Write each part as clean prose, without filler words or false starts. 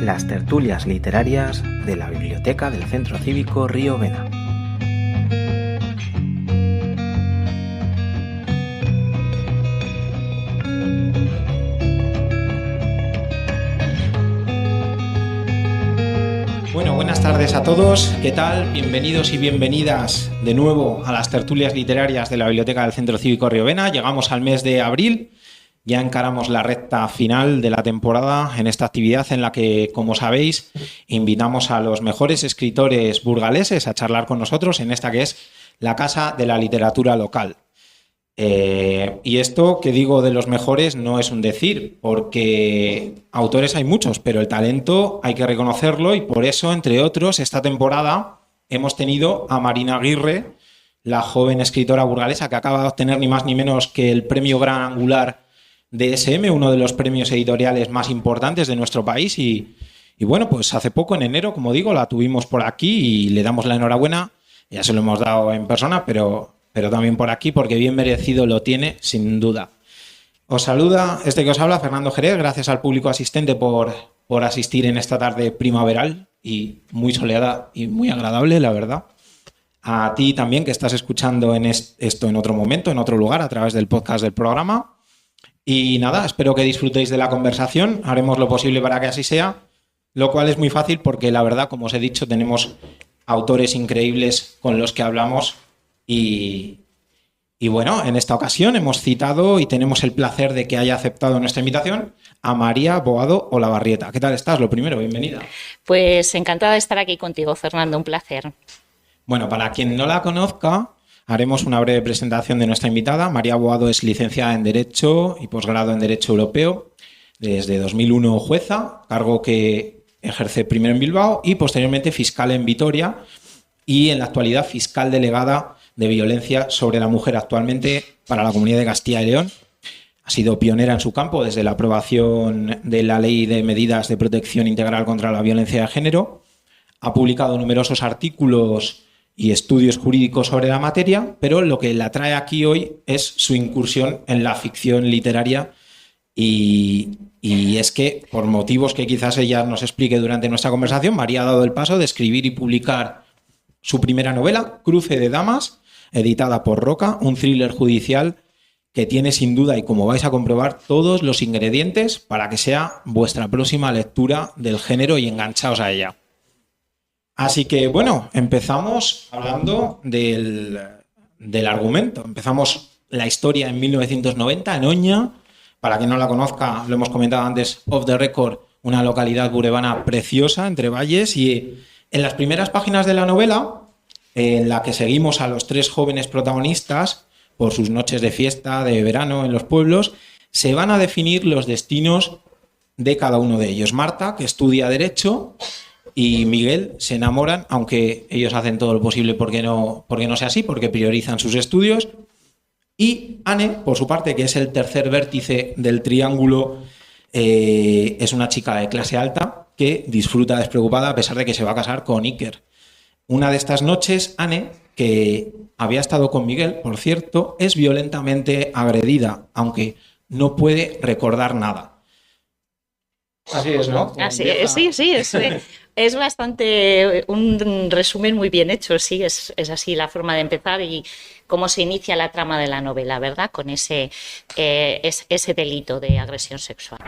las tertulias literarias de la Biblioteca del Centro Cívico Río Vena. Bueno, buenas tardes a todos. ¿Qué tal? Bienvenidos y bienvenidas de nuevo a las tertulias literarias de la Biblioteca del Centro Cívico Río Vena. Llegamos al mes de abril. Ya encaramos la recta final de la temporada en esta actividad en la que, como sabéis, invitamos a los mejores escritores burgaleses a charlar con nosotros en esta que es la Casa de la Literatura Local. Y esto que digo de los mejores no es un decir, porque autores hay muchos, pero el talento hay que reconocerlo y por eso, entre otros, esta temporada hemos tenido a Marina Aguirre, la joven escritora burgalesa que acaba de obtener ni más ni menos que el premio Gran Angular DSM, uno de los premios editoriales más importantes de nuestro país y bueno, pues hace poco, en enero, como digo, la tuvimos por aquí y le damos la enhorabuena. Ya se lo hemos dado en persona, pero también por aquí, porque bien merecido lo tiene, sin duda. Os saluda que os habla, Fernando Jerez, gracias al público asistente por asistir en esta tarde primaveral y muy soleada y muy agradable, la verdad. A ti también, que estás escuchando esto en otro momento, en otro lugar, a través del podcast del programa. Y nada, espero que disfrutéis de la conversación, haremos lo posible para que así sea, lo cual es muy fácil porque la verdad, como os he dicho, tenemos autores increíbles con los que hablamos y bueno, en esta ocasión hemos citado y tenemos el placer de que haya aceptado nuestra invitación a María Boado Olavarrieta. ¿Qué tal estás? Lo primero, bienvenida. Pues encantada de estar aquí contigo, Fernando, un placer. Bueno, para quien no la conozca, haremos una breve presentación de nuestra invitada. María Boado es licenciada en Derecho y posgrado en Derecho Europeo. Desde 2001 jueza, cargo que ejerce primero en Bilbao y posteriormente fiscal en Vitoria y en la actualidad fiscal delegada de violencia sobre la mujer actualmente para la Comunidad de Castilla y León. Ha sido pionera en su campo desde la aprobación de la Ley de Medidas de Protección Integral contra la Violencia de Género. Ha publicado numerosos artículos y estudios jurídicos sobre la materia, pero lo que la trae aquí hoy es su incursión en la ficción literaria y es que, por motivos que quizás ella nos explique durante nuestra conversación, María ha dado el paso de escribir y publicar su primera novela, Cruce de Damas, editada por Roca, un thriller judicial que tiene sin duda, y como vais a comprobar, todos los ingredientes para que sea vuestra próxima lectura del género y enganchaos a ella. Así que, bueno, empezamos hablando del argumento. Empezamos la historia en 1990, en Oña. Para quien no la conozca, lo hemos comentado antes, off the record, una localidad burevana preciosa, entre valles. Y en las primeras páginas de la novela, en la que seguimos a los tres jóvenes protagonistas por sus noches de fiesta, de verano en los pueblos, se van a definir los destinos de cada uno de ellos. Marta, que estudia Derecho, y Miguel se enamoran, aunque ellos hacen todo lo posible porque no sea así, porque priorizan sus estudios. Y Anne, por su parte, que es el tercer vértice del triángulo, es una chica de clase alta que disfruta despreocupada a pesar de que se va a casar con Iker. Una de estas noches, Anne, que había estado con Miguel, por cierto, es violentamente agredida, aunque no puede recordar nada. Así es, ¿no? Así es, sí, es bastante un resumen muy bien hecho, sí, es así la forma de empezar y cómo se inicia la trama de la novela, ¿verdad? Con ese delito de agresión sexual.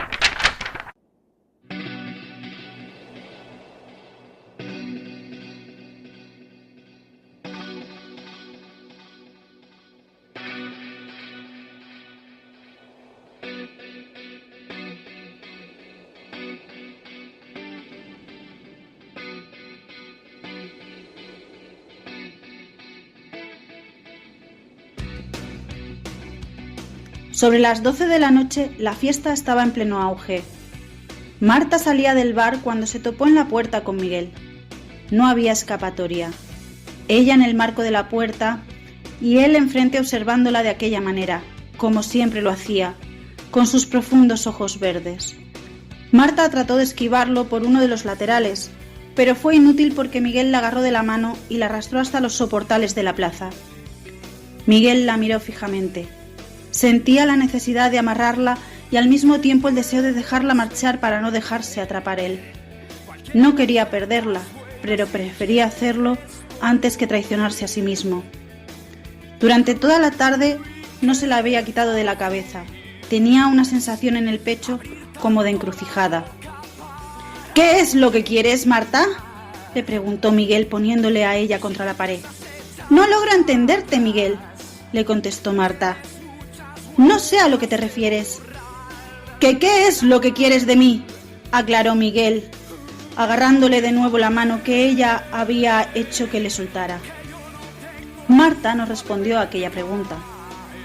Sobre las 12 de la noche, la fiesta estaba en pleno auge. Marta salía del bar cuando se topó en la puerta con Miguel. No había escapatoria. Ella en el marco de la puerta y él enfrente observándola de aquella manera, como siempre lo hacía, con sus profundos ojos verdes. Marta trató de esquivarlo por uno de los laterales, pero fue inútil porque Miguel la agarró de la mano y la arrastró hasta los soportales de la plaza. Miguel la miró fijamente. Sentía la necesidad de amarrarla y al mismo tiempo el deseo de dejarla marchar para no dejarse atrapar él. No quería perderla, pero prefería hacerlo antes que traicionarse a sí mismo. Durante toda la tarde no se la había quitado de la cabeza. Tenía una sensación en el pecho como de encrucijada. ¿Qué es lo que quieres, Marta?, le preguntó Miguel poniéndole a ella contra la pared. No logro entenderte, Miguel, le contestó Marta. No sé a lo que te refieres. ¿Qué es lo que quieres de mí?, aclaró Miguel, agarrándole de nuevo la mano que ella había hecho que le soltara. Marta no respondió a aquella pregunta.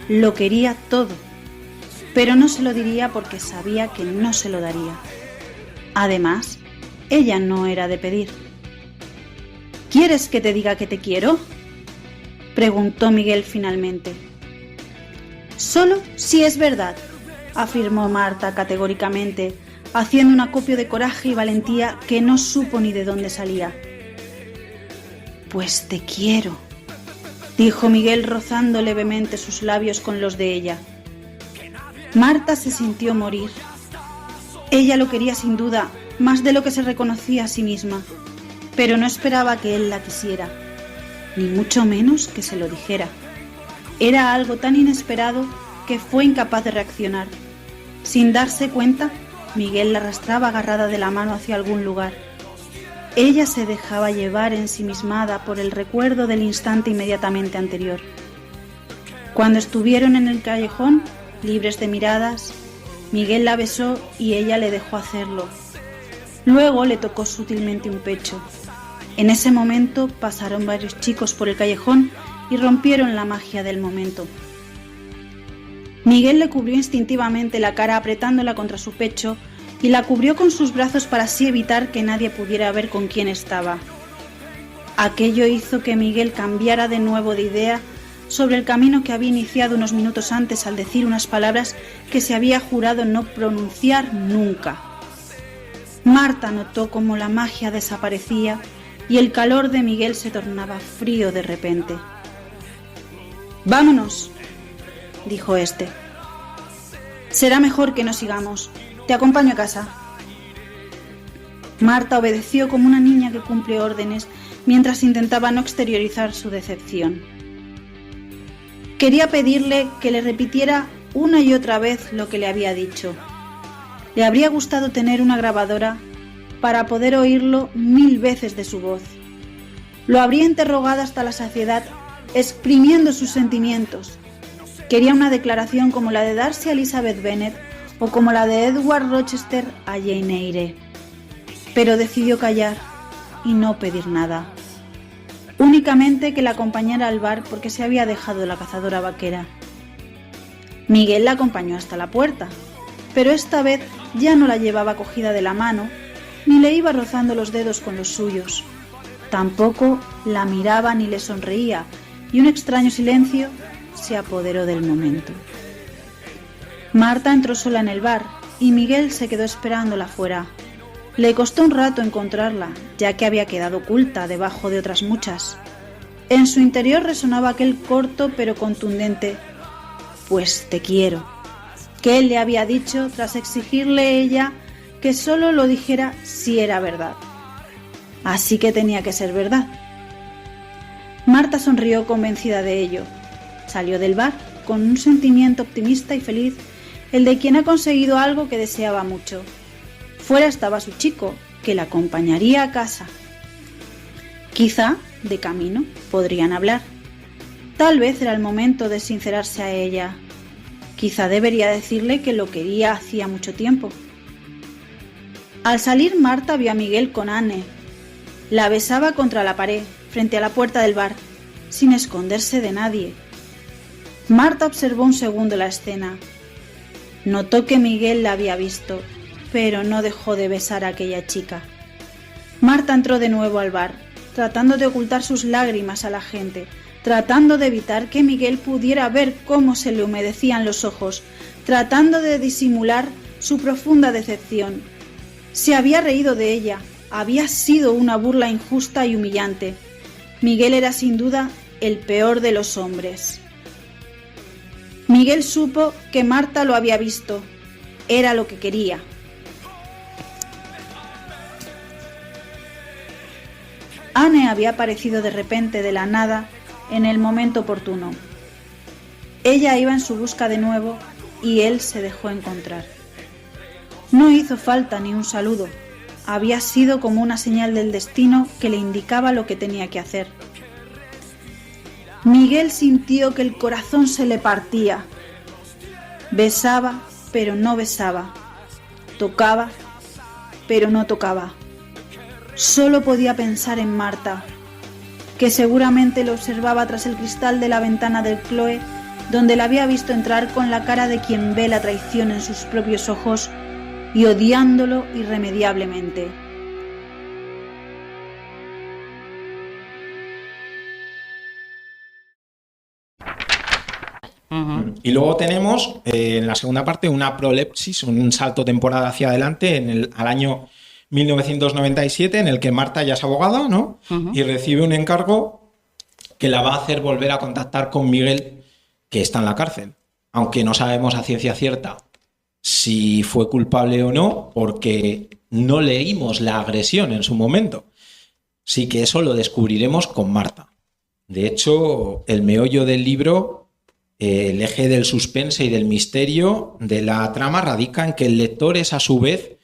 Lo quería todo, pero no se lo diría porque sabía que no se lo daría. Además, ella no era de pedir. ¿Quieres que te diga que te quiero?, preguntó Miguel finalmente. Solo si es verdad, afirmó Marta categóricamente, haciendo un acopio de coraje y valentía que no supo ni de dónde salía. Pues te quiero, dijo Miguel rozando levemente sus labios con los de ella. Marta se sintió morir. Ella lo quería sin duda, más de lo que se reconocía a sí misma, pero no esperaba que él la quisiera, ni mucho menos que se lo dijera. Era algo tan inesperado que fue incapaz de reaccionar. Sin darse cuenta, Miguel la arrastraba agarrada de la mano hacia algún lugar. Ella se dejaba llevar ensimismada por el recuerdo del instante inmediatamente anterior. Cuando estuvieron en el callejón, libres de miradas, Miguel la besó y ella le dejó hacerlo. Luego le tocó sutilmente un pecho. En ese momento pasaron varios chicos por el callejón y rompieron la magia del momento. Miguel le cubrió instintivamente la cara apretándola contra su pecho y la cubrió con sus brazos para así evitar que nadie pudiera ver con quién estaba. Aquello hizo que Miguel cambiara de nuevo de idea sobre el camino que había iniciado unos minutos antes al decir unas palabras que se había jurado no pronunciar nunca. Marta notó cómo la magia desaparecía y el calor de Miguel se tornaba frío de repente. «Vámonos», dijo este. «Será mejor que no sigamos. Te acompaño a casa». Marta obedeció como una niña que cumple órdenes mientras intentaba no exteriorizar su decepción. Quería pedirle que le repitiera una y otra vez lo que le había dicho. Le habría gustado tener una grabadora para poder oírlo 1000 veces de su voz. Lo habría interrogado hasta la saciedad, exprimiendo sus sentimientos. Quería una declaración como la de Darcy a Elizabeth Bennet o como la de Edward Rochester a Jane Eyre. Pero decidió callar y no pedir nada. Únicamente que la acompañara al bar porque se había dejado la cazadora vaquera. Miguel la acompañó hasta la puerta, pero esta vez ya no la llevaba cogida de la mano, ni le iba rozando los dedos con los suyos. Tampoco la miraba ni le sonreía, y un extraño silencio se apoderó del momento. Marta entró sola en el bar, y Miguel se quedó esperándola fuera. Le costó un rato encontrarla, ya que había quedado oculta debajo de otras muchas. En su interior resonaba aquel corto pero contundente «Pues te quiero», que él le había dicho tras exigirle ella que solo lo dijera si era verdad. Así que tenía que ser verdad. Marta sonrió convencida de ello. Salió del bar con un sentimiento optimista y feliz, el de quien ha conseguido algo que deseaba mucho. Fuera estaba su chico, que la acompañaría a casa. Quizá, de camino, podrían hablar. Tal vez era el momento de sincerarse a ella. Quizá debería decirle que lo quería hacía mucho tiempo. Al salir, Marta vio a Miguel con Anne. La besaba contra la pared, frente a la puerta del bar, sin esconderse de nadie. Marta observó un segundo la escena. Notó que Miguel la había visto, pero no dejó de besar a aquella chica. Marta entró de nuevo al bar, tratando de ocultar sus lágrimas a la gente, tratando de evitar que Miguel pudiera ver cómo se le humedecían los ojos, tratando de disimular su profunda decepción. Se había reído de ella, había sido una burla injusta y humillante. Miguel era sin duda el peor de los hombres. Miguel supo que Marta lo había visto. Era lo que quería. Anne había aparecido de repente de la nada en el momento oportuno. Ella iba en su busca de nuevo y él se dejó encontrar. No hizo falta ni un saludo. Había sido como una señal del destino que le indicaba lo que tenía que hacer. Miguel sintió que el corazón se le partía. Besaba, pero no besaba. Tocaba, pero no tocaba. Solo podía pensar en Marta, que seguramente lo observaba tras el cristal de la ventana del Chloe, donde la había visto entrar con la cara de quien ve la traición en sus propios ojos y odiándolo irremediablemente. Y luego tenemos en la segunda parte una prolepsis, un salto temporal hacia adelante al año 1997, en el que Marta ya es abogada, ¿no? Y recibe un encargo que la va a hacer volver a contactar con Miguel, que está en la cárcel. Aunque no sabemos a ciencia cierta si fue culpable o no, porque no leímos la agresión en su momento. Sí que eso lo descubriremos con Marta. De hecho, el meollo del libro, el eje del suspense y del misterio de la trama radica en que el lector es a su vez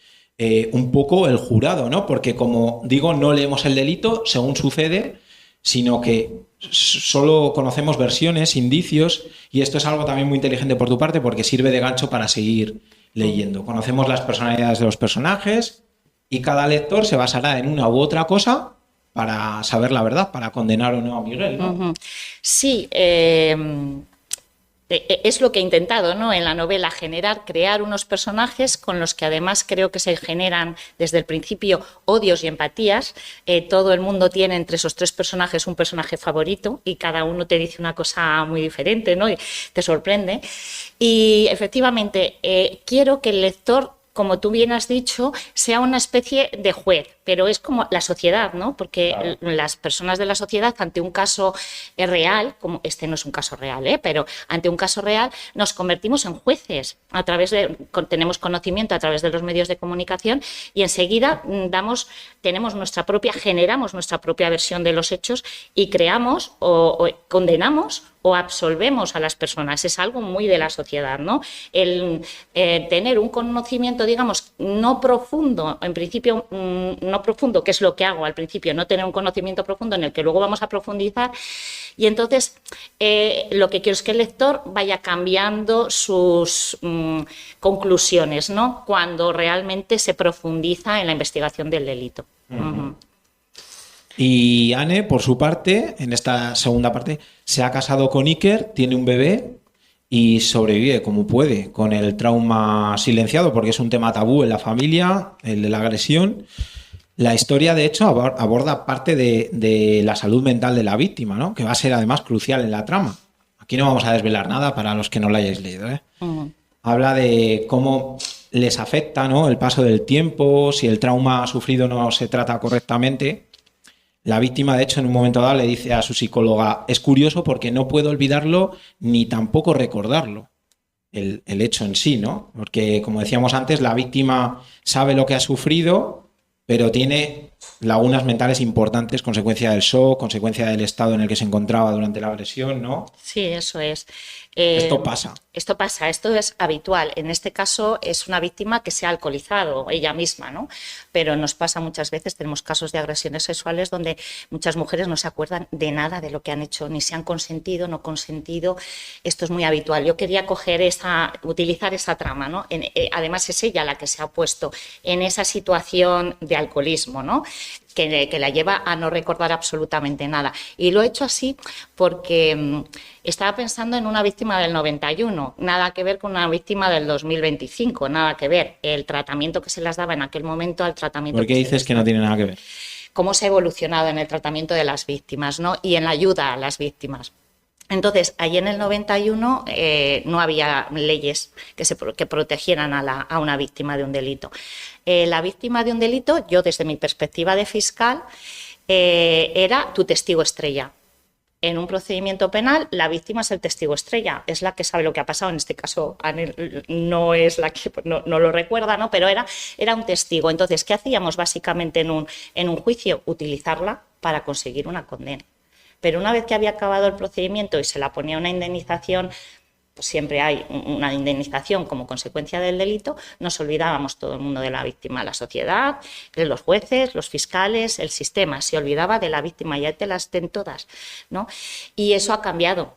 un poco el jurado, ¿no? Porque, como digo, no leemos el delito según sucede, sino que solo conocemos versiones, indicios, y esto es algo también muy inteligente por tu parte porque sirve de gancho para seguir leyendo. Conocemos las personalidades de los personajes y cada lector se basará en una u otra cosa para saber la verdad, para condenar o no a Miguel, ¿no? Sí, es lo que he intentado, ¿no? En la novela, crear unos personajes con los que además creo que se generan desde el principio odios y empatías. Todo el mundo tiene entre esos tres personajes un personaje favorito y cada uno te dice una cosa muy diferente, ¿no? Y te sorprende. Y efectivamente, quiero que el lector, como tú bien has dicho, sea una especie de juez, pero es como la sociedad, ¿no? Porque claro, las personas de la sociedad, ante un caso real, como este no es un caso real, pero ante un caso real, nos convertimos en jueces. Tenemos conocimiento a través de los medios de comunicación y enseguida generamos nuestra propia versión de los hechos y creamos o condenamos o absolvemos a las personas. Es algo muy de la sociedad, ¿no? El tener un conocimiento, digamos, no profundo, en principio no profundo, que es lo que hago al principio, no tener un conocimiento profundo en el que luego vamos a profundizar, y entonces lo que quiero es que el lector vaya cambiando sus conclusiones, ¿no? Cuando realmente se profundiza en la investigación del delito. Y Anne, por su parte, en esta segunda parte, se ha casado con Iker, tiene un bebé y sobrevive como puede con el trauma silenciado, porque es un tema tabú en la familia, el de la agresión. La historia, de hecho, aborda parte de la salud mental de la víctima, ¿no? Que va a ser además crucial en la trama. Aquí no vamos a desvelar nada para los que no la hayáis leído, ¿eh? Habla de cómo les afecta, ¿no? El paso del tiempo, si el trauma sufrido no se trata correctamente. La víctima, de hecho, en un momento dado le dice a su psicóloga: es curioso porque no puedo olvidarlo ni tampoco recordarlo, el hecho en sí, ¿no? Porque, como decíamos antes, la víctima sabe lo que ha sufrido, pero tiene lagunas mentales importantes, consecuencia del shock, consecuencia del estado en el que se encontraba durante la agresión, ¿no? Sí, eso es. Esto pasa. Esto es habitual. En este caso es una víctima que se ha alcoholizado ella misma, ¿no? Pero nos pasa muchas veces, tenemos casos de agresiones sexuales donde muchas mujeres no se acuerdan de nada de lo que han hecho, ni si han consentido, no consentido. Esto es muy habitual. Yo quería utilizar esa trama, ¿no? Además es ella la que se ha puesto en esa situación de alcoholismo, ¿no? Que la lleva a no recordar absolutamente nada. Y lo he hecho así porque estaba pensando en una víctima del 91, nada que ver con una víctima del 2025, nada que ver. El tratamiento que se las daba en aquel momento al tratamiento... ¿Por qué dices que no tiene nada que ver? Cómo se ha evolucionado en el tratamiento de las víctimas, ¿no? Y en la ayuda a las víctimas. Entonces, allí en el 91 no había leyes que protegieran a una víctima de un delito. La víctima de un delito, yo desde mi perspectiva de fiscal, era tu testigo estrella. En un procedimiento penal, la víctima es el testigo estrella, es la que sabe lo que ha pasado. En este caso, no es la que no lo recuerda, ¿no? Pero era un testigo. Entonces, ¿qué hacíamos básicamente en un juicio? Utilizarla para conseguir una condena. Pero una vez que había acabado el procedimiento y se la ponía una indemnización, pues siempre hay una indemnización como consecuencia del delito, nos olvidábamos todo el mundo de la víctima, la sociedad, los jueces, los fiscales, el sistema, se olvidaba de la víctima, ya te las ten todas, ¿no? Y eso ha cambiado.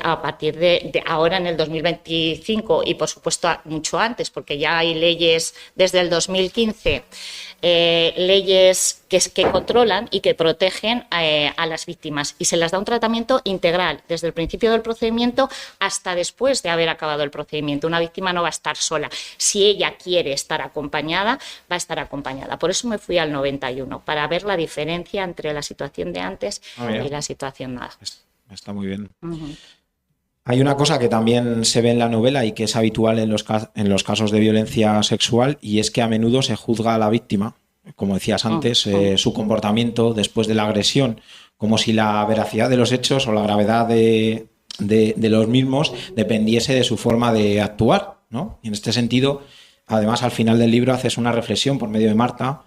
A partir de ahora en el 2025 y por supuesto mucho antes, porque ya hay leyes desde el 2015, leyes que controlan y que protegen a las víctimas y se les da un tratamiento integral desde el principio del procedimiento hasta después de haber acabado el procedimiento. Una víctima no va a estar sola. Si ella quiere estar acompañada, va a estar acompañada. Por eso me fui al 91, para ver la diferencia entre la situación de antes y la situación de ahora. Está muy bien. Uh-huh. Hay una cosa que también se ve en la novela y que es habitual en los casos de violencia sexual, y es que a menudo se juzga a la víctima, como decías antes, su comportamiento después de la agresión, como si la veracidad de los hechos o la gravedad de los mismos dependiese de su forma de actuar, ¿no? Y en este sentido, además, al final del libro haces una reflexión por medio de Marta,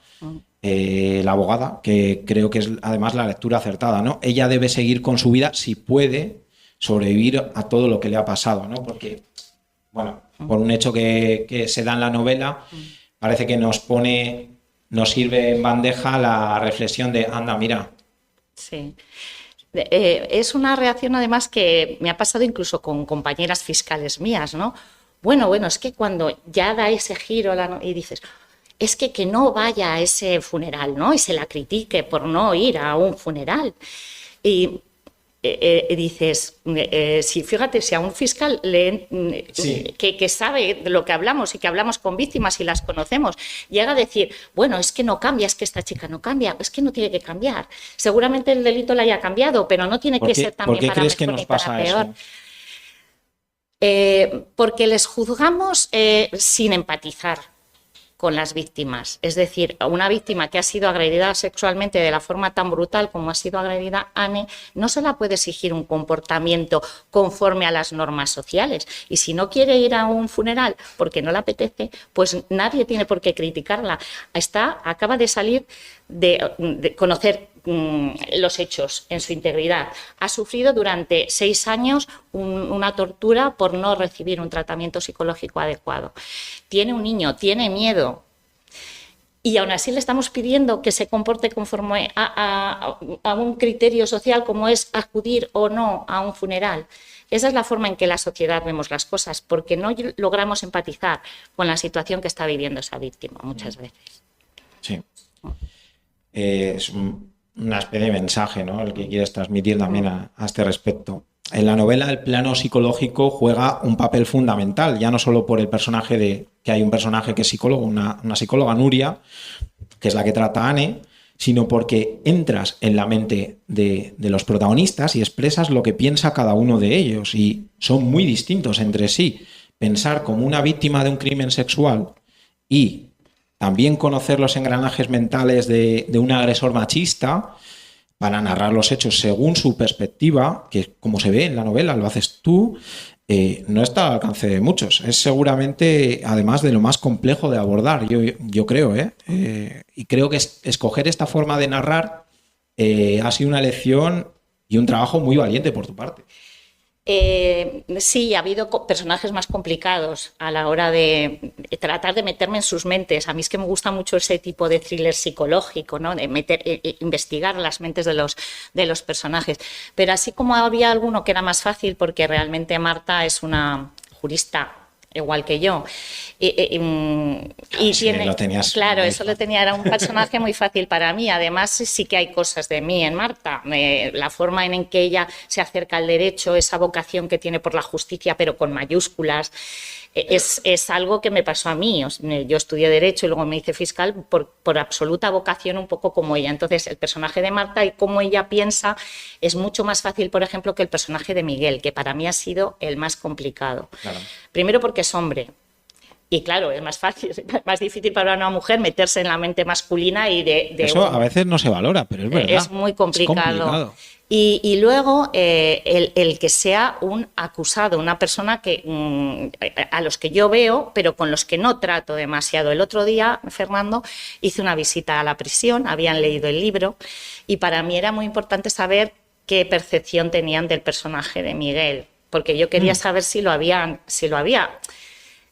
la abogada, que creo que es además la lectura acertada, ¿no? Ella debe seguir con su vida si puede sobrevivir a todo lo que le ha pasado, ¿no? Porque, bueno, por un hecho que se da en la novela, parece que nos sirve en bandeja la reflexión de, anda, mira. Sí. Es una reacción además que me ha pasado incluso con compañeras fiscales mías, ¿no? Bueno, es que cuando ya da ese giro y dices, es que no vaya a ese funeral, ¿no? Y se la critique por no ir a un funeral. Y dices, fíjate, si a un fiscal que sabe de lo que hablamos y que hablamos con víctimas y las conocemos, llega a decir, bueno, es que no cambia, es que esta chica no cambia, es que no tiene que cambiar. Seguramente el delito la haya cambiado, pero no tiene que ser también para mejor ni para peor. Porque les juzgamos sin empatizar con las víctimas. Es decir, una víctima que ha sido agredida sexualmente de la forma tan brutal como ha sido agredida Anne, no se la puede exigir un comportamiento conforme a las normas sociales. Y si no quiere ir a un funeral porque no le apetece, pues nadie tiene por qué criticarla. Acaba de salir de conocer los hechos en su integridad. Ha sufrido durante 6 años una tortura por no recibir un tratamiento psicológico adecuado. Tiene un niño, tiene miedo. Y aún así le estamos pidiendo que se comporte conforme a un criterio social como es acudir o no a un funeral. Esa es la forma en que la sociedad vemos las cosas, porque no logramos empatizar con la situación que está viviendo esa víctima muchas veces. Sí. Es una especie de mensaje, ¿no?, el que quieres transmitir también a este respecto. En la novela el plano psicológico juega un papel fundamental, ya no solo por el personaje que hay un personaje que es psicólogo, una psicóloga, Nuria, que es la que trata a Anne, sino porque entras en la mente de los protagonistas y expresas lo que piensa cada uno de ellos, y son muy distintos entre sí. Pensar como una víctima de un crimen sexual y también conocer los engranajes mentales de un agresor machista para narrar los hechos según su perspectiva, que como se ve en la novela, lo haces tú, no está al alcance de muchos. Es seguramente, además, de lo más complejo de abordar, yo creo, y creo que escoger esta forma de narrar ha sido una elección y un trabajo muy valiente por tu parte. Sí, ha habido personajes más complicados a la hora de tratar de meterme en sus mentes. A mí es que me gusta mucho ese tipo de thriller psicológico, ¿no? De investigar las mentes de los personajes. Pero así como había alguno que era más fácil, porque realmente Marta es una jurista igual que yo. Y sí, tiene, lo tenías, claro, eso lo tenía, era un personaje muy fácil para mí. Además, sí que hay cosas de mí en Marta. La forma en que ella se acerca al derecho, esa vocación que tiene por la justicia, pero con mayúsculas, es algo que me pasó a mí. Yo estudié Derecho y luego me hice fiscal por absoluta vocación, un poco como ella. Entonces, el personaje de Marta y cómo ella piensa es mucho más fácil, por ejemplo, que el personaje de Miguel, que para mí ha sido el más complicado. Claro. Primero porque es hombre. Y claro, es más fácil, más difícil para una mujer meterse en la mente masculina y de eso a veces no se valora, pero es verdad. Es muy complicado. Y luego el que sea un acusado, una persona que a los que yo veo, pero con los que no trato demasiado. El otro día, Fernando, hice una visita a la prisión, habían leído el libro y para mí era muy importante saber qué percepción tenían del personaje de Miguel, porque yo quería saber si lo había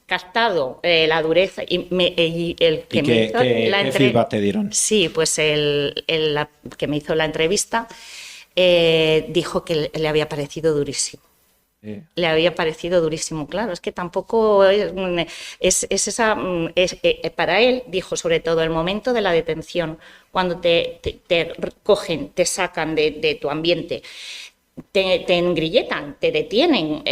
captado la dureza y el que me hizo la entrevista. ¿Qué feedback te dieron? Sí, pues el que me hizo la entrevista dijo que le había parecido durísimo. Le había parecido durísimo, claro, es que tampoco es esa... para él, dijo, sobre todo el momento de la detención, cuando te cogen, te sacan de tu ambiente, te engrilletan, te detienen,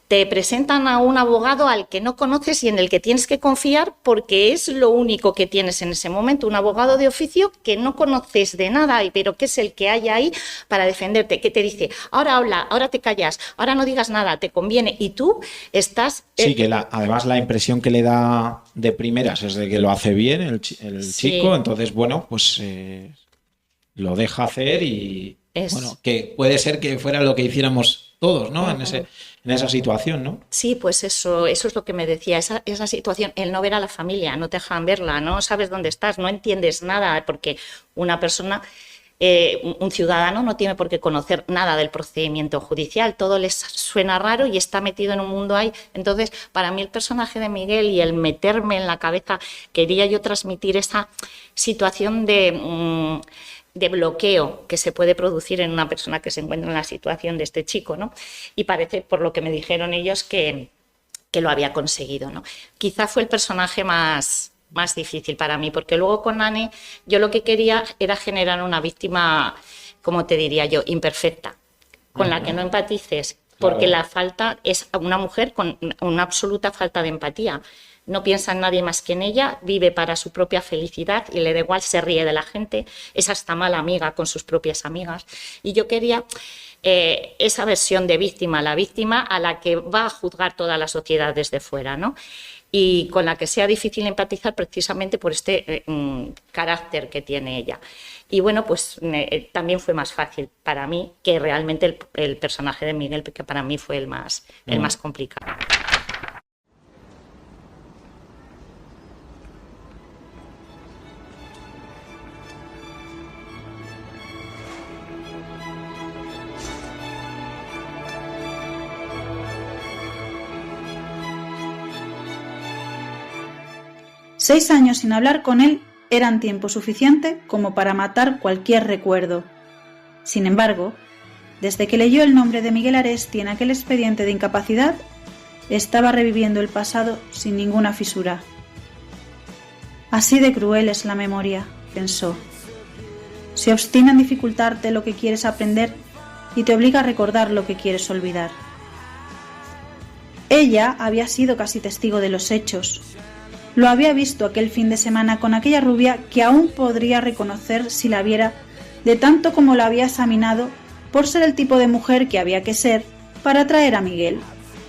te presentan a un abogado al que no conoces y en el que tienes que confiar porque es lo único que tienes en ese momento, un abogado de oficio que no conoces de nada, pero que es el que hay ahí para defenderte, que te dice, ahora habla, ahora te callas, ahora no digas nada, te conviene, y tú estás... Sí, que además la impresión que le da de primeras es de que lo hace bien el chico, entonces, bueno, pues lo deja hacer y... Bueno, que puede ser que fuera lo que hiciéramos todos, ¿no? En esa situación, ¿no? Sí, pues eso es lo que me decía, esa situación, el no ver a la familia, no te dejan verla, no sabes dónde estás, no entiendes nada, porque una persona, un ciudadano no tiene por qué conocer nada del procedimiento judicial, todo les suena raro y está metido en un mundo ahí. Entonces, para mí el personaje de Miguel y el meterme en la cabeza, quería yo transmitir esa situación de bloqueo que se puede producir en una persona que se encuentra en la situación de este chico, ¿no? Y parece, por lo que me dijeron ellos, que lo había conseguido, ¿no? Quizá fue el personaje más difícil para mí, porque luego con Anne yo lo que quería era generar una víctima, como te diría yo, imperfecta, con la que no empatices, porque la falta es una mujer con una absoluta falta de empatía. No piensa en nadie más que en ella, vive para su propia felicidad y le da igual, se ríe de la gente, es hasta mala amiga con sus propias amigas. Y yo quería esa versión de víctima, la víctima a la que va a juzgar toda la sociedad desde fuera, ¿no? Y con la que sea difícil empatizar precisamente por este carácter que tiene ella. Y bueno, pues también fue más fácil para mí que realmente el personaje de Miguel, que para mí fue el más complicado. Seis años sin hablar con él eran tiempo suficiente como para matar cualquier recuerdo. Sin embargo, desde que leyó el nombre de Miguel Aresti en aquel expediente de incapacidad, estaba reviviendo el pasado sin ninguna fisura. Así de cruel es la memoria, pensó. Se obstina en dificultarte lo que quieres aprender y te obliga a recordar lo que quieres olvidar. Ella había sido casi testigo de los hechos. Lo había visto aquel fin de semana con aquella rubia que aún podría reconocer si la viera, de tanto como la había examinado por ser el tipo de mujer que había que ser para atraer a Miguel,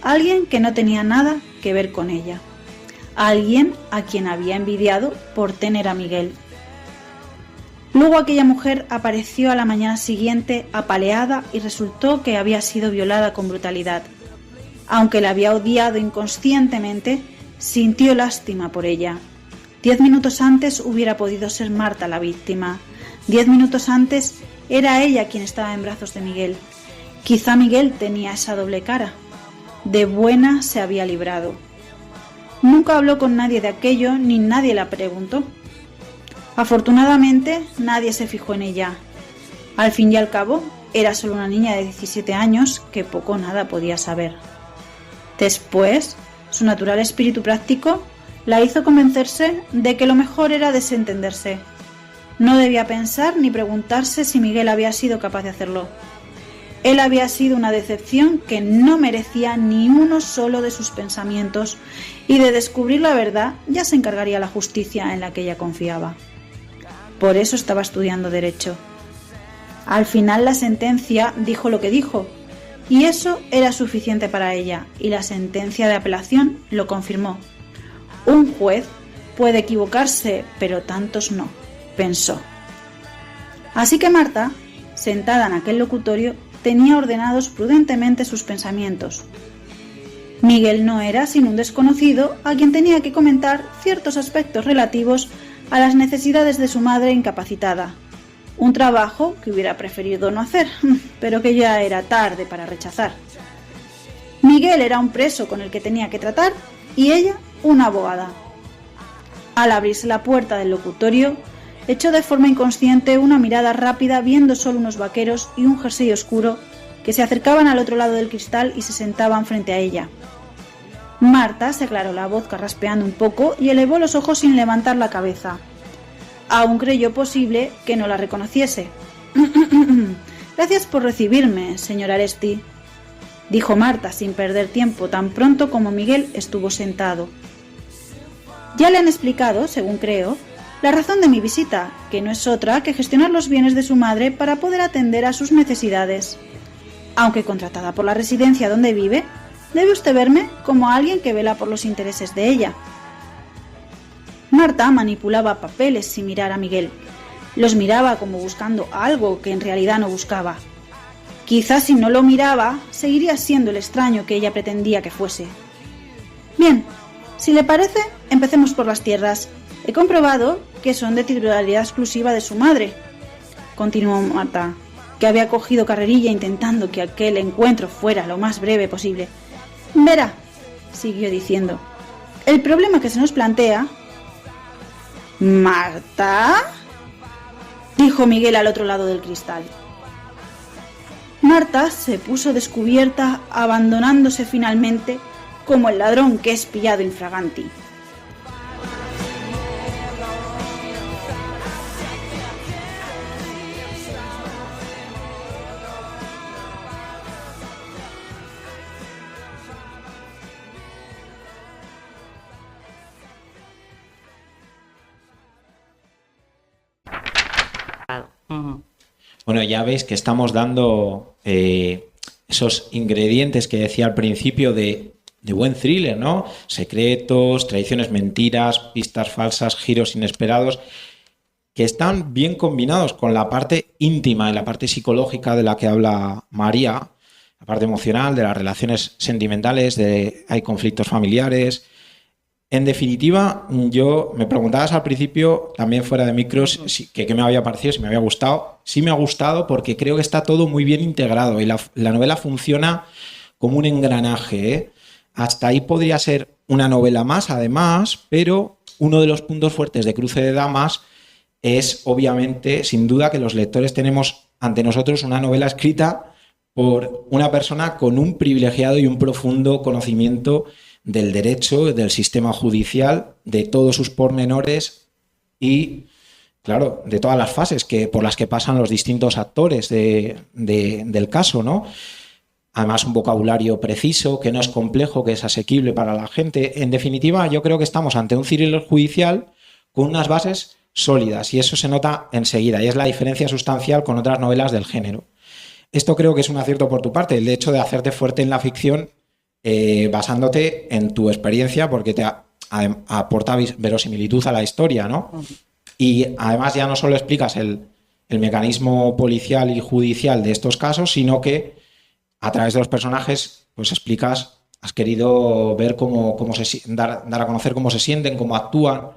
alguien que no tenía nada que ver con ella, alguien a quien había envidiado por tener a Miguel. Luego aquella mujer apareció a la mañana siguiente apaleada y resultó que había sido violada con brutalidad. Aunque la había odiado inconscientemente, sintió lástima por ella. 10 minutos antes hubiera podido ser Marta la víctima. 10 minutos antes era ella quien estaba en brazos de Miguel. Quizá Miguel tenía esa doble cara. De buena se había librado. Nunca habló con nadie de aquello ni nadie la preguntó. Afortunadamente nadie se fijó en ella. Al fin y al cabo era solo una niña de 17 años que poco o nada podía saber. Después, su natural espíritu práctico la hizo convencerse de que lo mejor era desentenderse. No debía pensar ni preguntarse si Miguel había sido capaz de hacerlo. Él había sido una decepción que no merecía ni uno solo de sus pensamientos, y de descubrir la verdad ya se encargaría la justicia en la que ella confiaba. Por eso estaba estudiando Derecho. Al final la sentencia dijo lo que dijo, y eso era suficiente para ella, y la sentencia de apelación lo confirmó. Un juez puede equivocarse, pero tantos no, pensó. Así que Marta sentada en aquel locutorio, tenía ordenados prudentemente sus pensamientos. Miguel no era sino un desconocido a quien tenía que comentar ciertos aspectos relativos a las necesidades de su madre incapacitada, un trabajo que hubiera preferido no hacer, pero que ya era tarde para rechazar. Miguel era un preso con el que tenía que tratar y ella una abogada. Al abrirse la puerta del locutorio, echó de forma inconsciente una mirada rápida viendo solo unos vaqueros y un jersey oscuro que se acercaban al otro lado del cristal y se sentaban frente a ella. Marta se aclaró la voz carraspeando un poco y elevó los ojos sin levantar la cabeza. Aún creyó posible que no la reconociese. «Gracias por recibirme, señor Aresti», dijo Marta sin perder tiempo tan pronto como Miguel estuvo sentado. «Ya le han explicado, según creo, la razón de mi visita, que no es otra que gestionar los bienes de su madre para poder atender a sus necesidades. Aunque contratada por la residencia donde vive, debe usted verme como alguien que vela por los intereses de ella». Marta manipulaba papeles sin mirar a Miguel. Los miraba como buscando algo que en realidad no buscaba. Quizás si no lo miraba, seguiría siendo el extraño que ella pretendía que fuese. «Bien, si le parece, empecemos por las tierras. He comprobado que son de titularidad exclusiva de su madre», continuó Marta, que había cogido carrerilla intentando que aquel encuentro fuera lo más breve posible. «Verá», siguió diciendo, «el problema que se nos plantea...» «¿Marta?», dijo Miguel al otro lado del cristal. Marta se puso descubierta, abandonándose finalmente como el ladrón que es pillado infraganti. Bueno, ya veis que estamos dando esos ingredientes que decía al principio de buen thriller, ¿no? Secretos, traiciones, mentiras, pistas falsas, giros inesperados, que están bien combinados con la parte íntima y la parte psicológica de la que habla María, la parte emocional, de las relaciones sentimentales, hay conflictos familiares. En definitiva, yo me preguntabas al principio, también fuera de micros, qué me había parecido, si me había gustado. Sí me ha gustado porque creo que está todo muy bien integrado y la novela funciona como un engranaje, ¿eh? Hasta ahí podría ser una novela más, además, pero uno de los puntos fuertes de Cruce de Damas es, obviamente, sin duda, que los lectores tenemos ante nosotros una novela escrita por una persona con un privilegiado y un profundo conocimiento del derecho, del sistema judicial, de todos sus pormenores y, claro, de todas las fases por las que pasan los distintos actores del caso, ¿no? Además, un vocabulario preciso, que no es complejo, que es asequible para la gente. En definitiva, yo creo que estamos ante un thriller judicial con unas bases sólidas y eso se nota enseguida y es la diferencia sustancial con otras novelas del género. Esto creo que es un acierto por tu parte, el hecho de hacerte fuerte en la ficción basándote en tu experiencia porque te aporta verosimilitud a la historia, ¿no? Y además ya no solo explicas el mecanismo policial y judicial de estos casos, sino que a través de los personajes pues explicas, has querido ver dar a conocer cómo se sienten, cómo actúan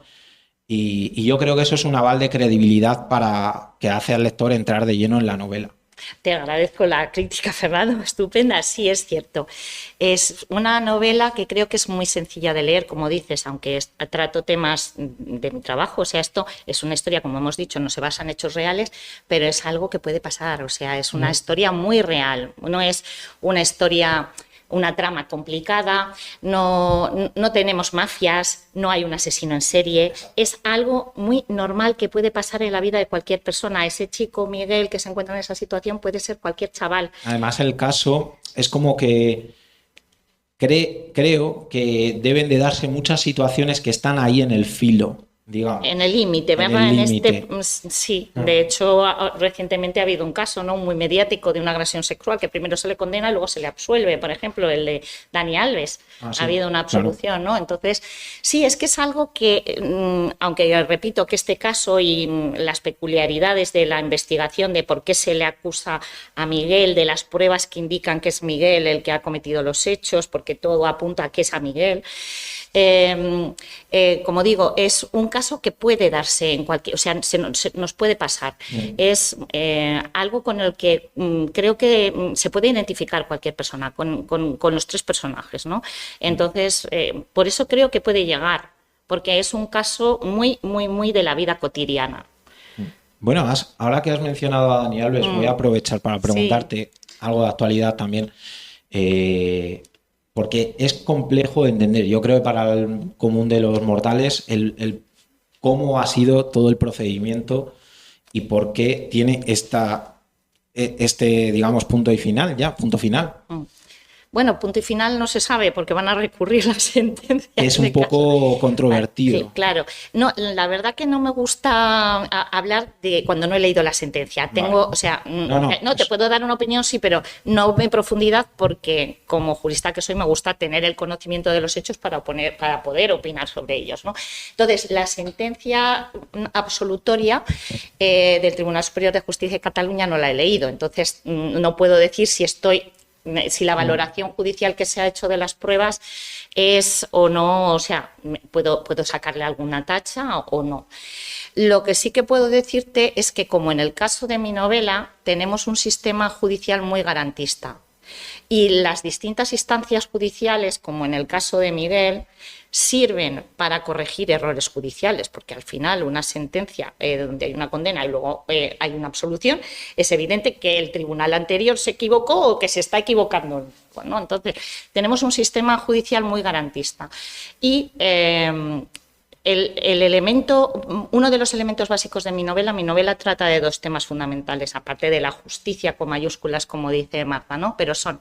y yo creo que eso es un aval de credibilidad para que hace al lector entrar de lleno en la novela. Te agradezco la crítica, Fernando, estupenda, sí es cierto. Es una novela que creo que es muy sencilla de leer, como dices, aunque trato temas de mi trabajo, o sea, esto es una historia, como hemos dicho, no se basa en hechos reales, pero es algo que puede pasar, o sea, es una historia muy real, no es una historia... una trama complicada, no tenemos mafias, no hay un asesino en serie, es algo muy normal que puede pasar en la vida de cualquier persona. Ese chico, Miguel, que se encuentra en esa situación puede ser cualquier chaval. Además, el caso es como que creo que deben de darse muchas situaciones que están ahí en el filo digamos. En el límite, En el ¿verdad? límite. Sí. De hecho, recientemente ha habido un caso, ¿no?, muy mediático de una agresión sexual que primero se le condena y luego se le absuelve. Por ejemplo, el de Dani Alves. Sí, Ha habido una absolución, claro. ¿no? Entonces, sí, es que es algo que, aunque repito que este caso y las peculiaridades de la investigación de por qué se le acusa a Miguel, de las pruebas que indican que es Miguel el que ha cometido los hechos, porque todo apunta a que es a Miguel. Como digo, es un caso que puede darse en cualquier, o sea, nos puede pasar. Es algo con el que creo que se puede identificar cualquier persona con los tres personajes, ¿no? Entonces, por eso creo que puede llegar, porque es un caso muy, muy, muy de la vida cotidiana. Bueno, ahora que has mencionado a Dani Alves, voy a aprovechar para preguntarte algo de actualidad también. Porque es complejo de entender. Yo creo que para el común de los mortales el cómo ha sido todo el procedimiento y por qué tiene digamos, punto final. Bueno, punto y final no se sabe porque van a recurrir la sentencia. Es un poco controvertido. Sí, claro. No, la verdad que no me gusta hablar de cuando no he leído la sentencia. Tengo, Vale. o sea, No, te puedo dar una opinión, sí, pero no en profundidad porque como jurista que soy me gusta tener el conocimiento de los hechos para poder opinar sobre ellos, ¿no? Entonces, la sentencia absolutoria del Tribunal Superior de Justicia de Cataluña no la he leído, entonces no puedo decir si la valoración judicial que se ha hecho de las pruebas es o no, o sea, puedo sacarle alguna tacha o no. Lo que sí que puedo decirte es que, como en el caso de mi novela, tenemos un sistema judicial muy garantista. Y las distintas instancias judiciales, como en el caso de Miguel, sirven para corregir errores judiciales, porque al final una sentencia donde hay una condena y luego hay una absolución, es evidente que el tribunal anterior se equivocó o que se está equivocando. Bueno, entonces, tenemos un sistema judicial muy garantista. Y uno de los elementos básicos de mi novela trata de dos temas fundamentales, aparte de la justicia con mayúsculas, como dice Marta, ¿no? Pero son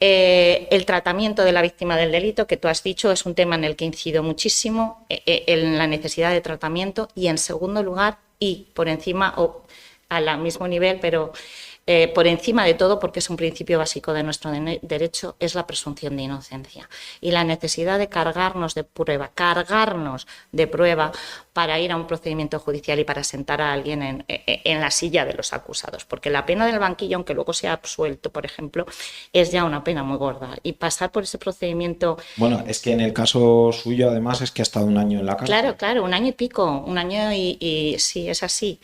el tratamiento de la víctima del delito, que tú has dicho, es un tema en el que incido muchísimo, en la necesidad de tratamiento, y en segundo lugar, y por encima, o al mismo nivel, pero por encima de todo, porque es un principio básico de nuestro derecho, es la presunción de inocencia y la necesidad de cargarnos de prueba para ir a un procedimiento judicial y para sentar a alguien en la silla de los acusados, porque la pena del banquillo, aunque luego sea absuelto, por ejemplo, es ya una pena muy gorda, y pasar por ese procedimiento... Bueno, es que en el caso suyo, además, es que ha estado un año en la cárcel. Claro, 1 año y pico, 1 año y sí, es así.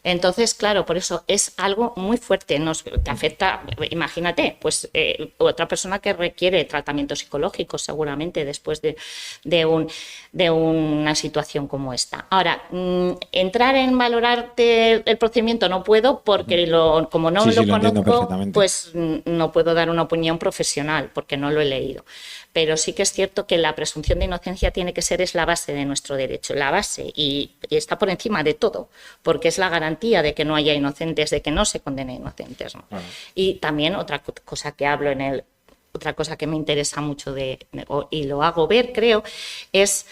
Entonces, claro, por eso es algo muy fuerte, te afecta, imagínate, pues otra persona que requiere tratamiento psicológico seguramente después de una situación como esta. Ahora, entrar en valorarte el procedimiento no puedo porque como no lo conozco, pues no puedo dar una opinión profesional porque no lo he leído. Pero sí que es cierto que la presunción de inocencia tiene que ser, es la base de nuestro derecho, la base, y está por encima de todo, porque es la garantía de que no haya inocentes, de que no se condene inocentes, ¿no? Bueno. Y también otra cosa que hablo otra cosa que me interesa mucho y lo hago ver, creo, es...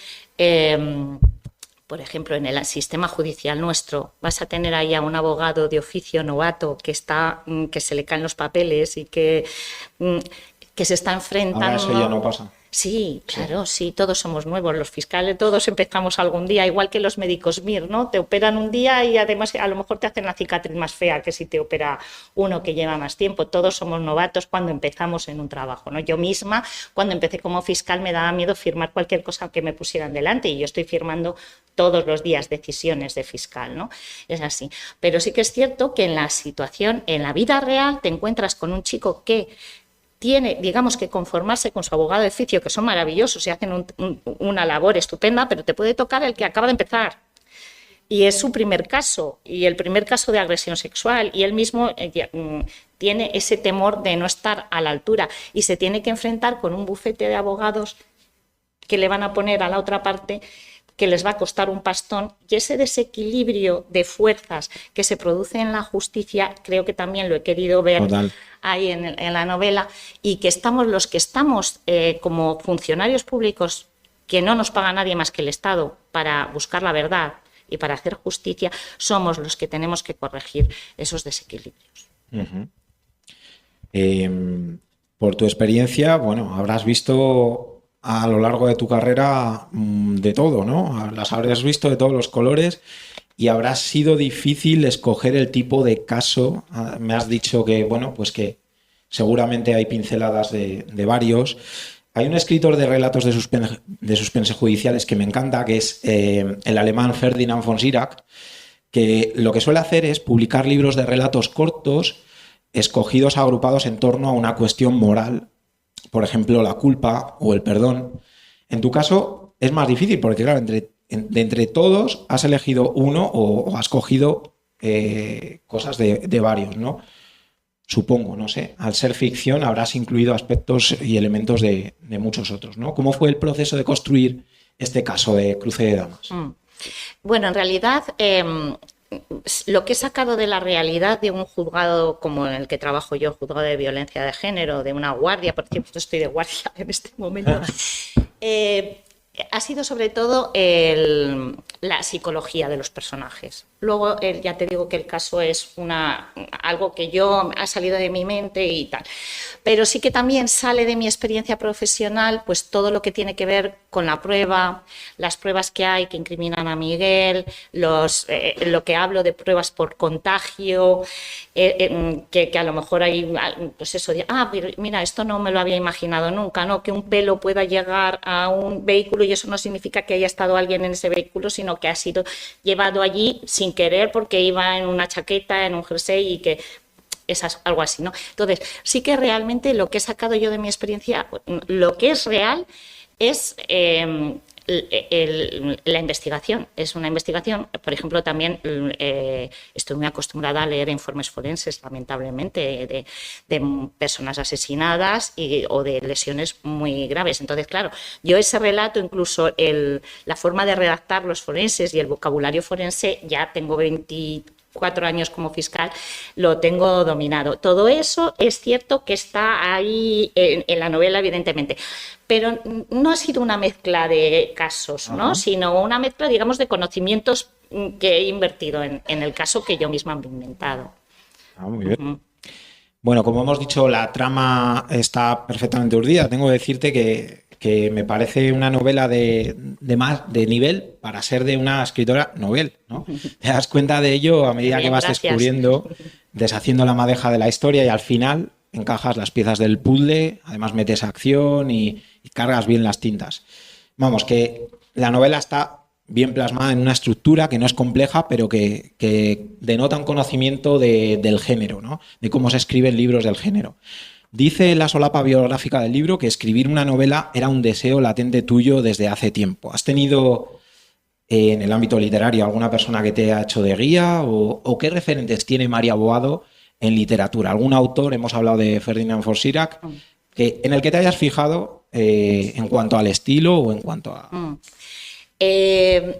por ejemplo, en el sistema judicial nuestro, vas a tener ahí a un abogado de oficio novato que se le caen los papeles y que se está enfrentando... Ahora eso ya no pasa. Sí, claro, sí, todos somos nuevos, los fiscales, todos empezamos algún día, igual que los médicos MIR, ¿no? Te operan un día y además a lo mejor te hacen la cicatriz más fea que si te opera uno que lleva más tiempo. Todos somos novatos cuando empezamos en un trabajo, ¿no? Yo misma, cuando empecé como fiscal, me daba miedo firmar cualquier cosa que me pusieran delante, y yo estoy firmando todos los días decisiones de fiscal, ¿no? Es así. Pero sí que es cierto que en la vida real, te encuentras con un chico que tiene, digamos, que conformarse con su abogado de oficio, que son maravillosos y hacen una labor estupenda, pero te puede tocar el que acaba de empezar. Y es su primer caso, y el primer caso de agresión sexual, y él mismo tiene ese temor de no estar a la altura, y se tiene que enfrentar con un bufete de abogados que le van a poner a la otra parte, que les va a costar un pastón, y ese desequilibrio de fuerzas que se produce en la justicia, creo que también lo he querido ver. Total. Ahí en la novela, y que los que estamos como funcionarios públicos que no nos paga nadie más que el Estado para buscar la verdad y para hacer justicia, somos los que tenemos que corregir esos desequilibrios. Uh-huh. Por tu experiencia, bueno, habrás visto a lo largo de tu carrera de todo, ¿no? Las habrás visto de todos los colores y habrá sido difícil escoger el tipo de caso. Me has dicho que, bueno, pues que seguramente hay pinceladas de varios. Hay un escritor de relatos de suspense judiciales que me encanta, que es el alemán Ferdinand von Schirach, que lo que suele hacer es publicar libros de relatos cortos escogidos, agrupados en torno a una cuestión moral, por ejemplo, la culpa o el perdón. En tu caso es más difícil porque, claro, entre todos has elegido uno o has cogido cosas de varios, ¿no? Supongo, no sé, al ser ficción habrás incluido aspectos y elementos de muchos otros, ¿no? ¿Cómo fue el proceso de construir este caso de Cruce de Damas? Bueno, en realidad, lo que he sacado de la realidad de un juzgado como en el que trabajo yo, juzgado de violencia de género, de una guardia, por cierto, estoy de guardia en este momento, ha sido sobre todo la psicología de los personajes. Luego, ya te digo que el caso es algo que ha salido de mi mente y tal. Pero sí que también sale de mi experiencia profesional, pues todo lo que tiene que ver con la prueba, las pruebas que hay que incriminan a Miguel, lo que hablo de pruebas por contagio, que a lo mejor hay, pues eso, mira, esto no me lo había imaginado nunca, ¿no? Que un pelo pueda llegar a un vehículo y eso no significa que haya estado alguien en ese vehículo, sino que ha sido llevado allí sin querer porque iba en una chaqueta, en un jersey y que es algo así, ¿no? Entonces, sí que realmente lo que he sacado yo de mi experiencia, lo que es real es la investigación. Es una investigación, por ejemplo, también estoy muy acostumbrada a leer informes forenses, lamentablemente, de personas asesinadas o de lesiones muy graves. Entonces, claro, yo ese relato, incluso la forma de redactar los forenses y el vocabulario forense, ya tengo 24 años como fiscal, lo tengo dominado. Todo eso es cierto que está ahí en la novela, evidentemente, pero no ha sido una mezcla de casos, ¿no? Sino una mezcla, digamos, de conocimientos que he invertido en el caso que yo misma me he inventado. Muy bien. Bueno, como hemos dicho, la trama está perfectamente urdida. Tengo que decirte que me parece una novela de nivel para ser de una escritora novel, ¿no? Te das cuenta de ello a medida que vas descubriendo, deshaciendo la madeja de la historia y al final encajas las piezas del puzzle, además metes acción y cargas bien las tintas. Vamos, que la novela está bien plasmada en una estructura que no es compleja, pero que denota un conocimiento del género, ¿no? De cómo se escriben libros del género. Dice la solapa biográfica del libro que escribir una novela era un deseo latente tuyo desde hace tiempo. ¿Has tenido en el ámbito literario alguna persona que te ha hecho de guía o qué referentes tiene María Boado en literatura? ¿Algún autor, hemos hablado de Ferdinand von Schirach, en el que te hayas fijado en cuanto al estilo o en cuanto a...?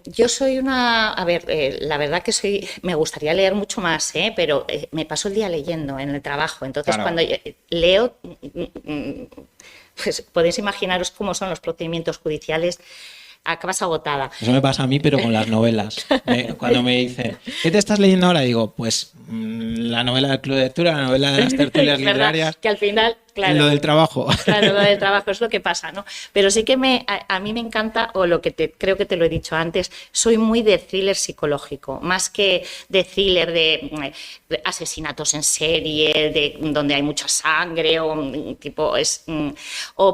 Yo soy la verdad que me gustaría leer mucho más, pero me paso el día leyendo en el trabajo, entonces claro, cuando leo, pues podéis imaginaros cómo son los procedimientos judiciales, acabas agotada. Eso me pasa a mí, pero con las novelas. Cuando me dicen, ¿qué te estás leyendo ahora? Digo, pues la novela del Club de Lectura, la novela de las tertulias literarias. Que al final, claro. Lo del trabajo. Claro, lo del trabajo es lo que pasa, ¿no? Pero sí que a mí me encanta, o creo que te lo he dicho antes, soy muy de thriller psicológico, más que de thriller de asesinatos en serie, donde hay mucha sangre, o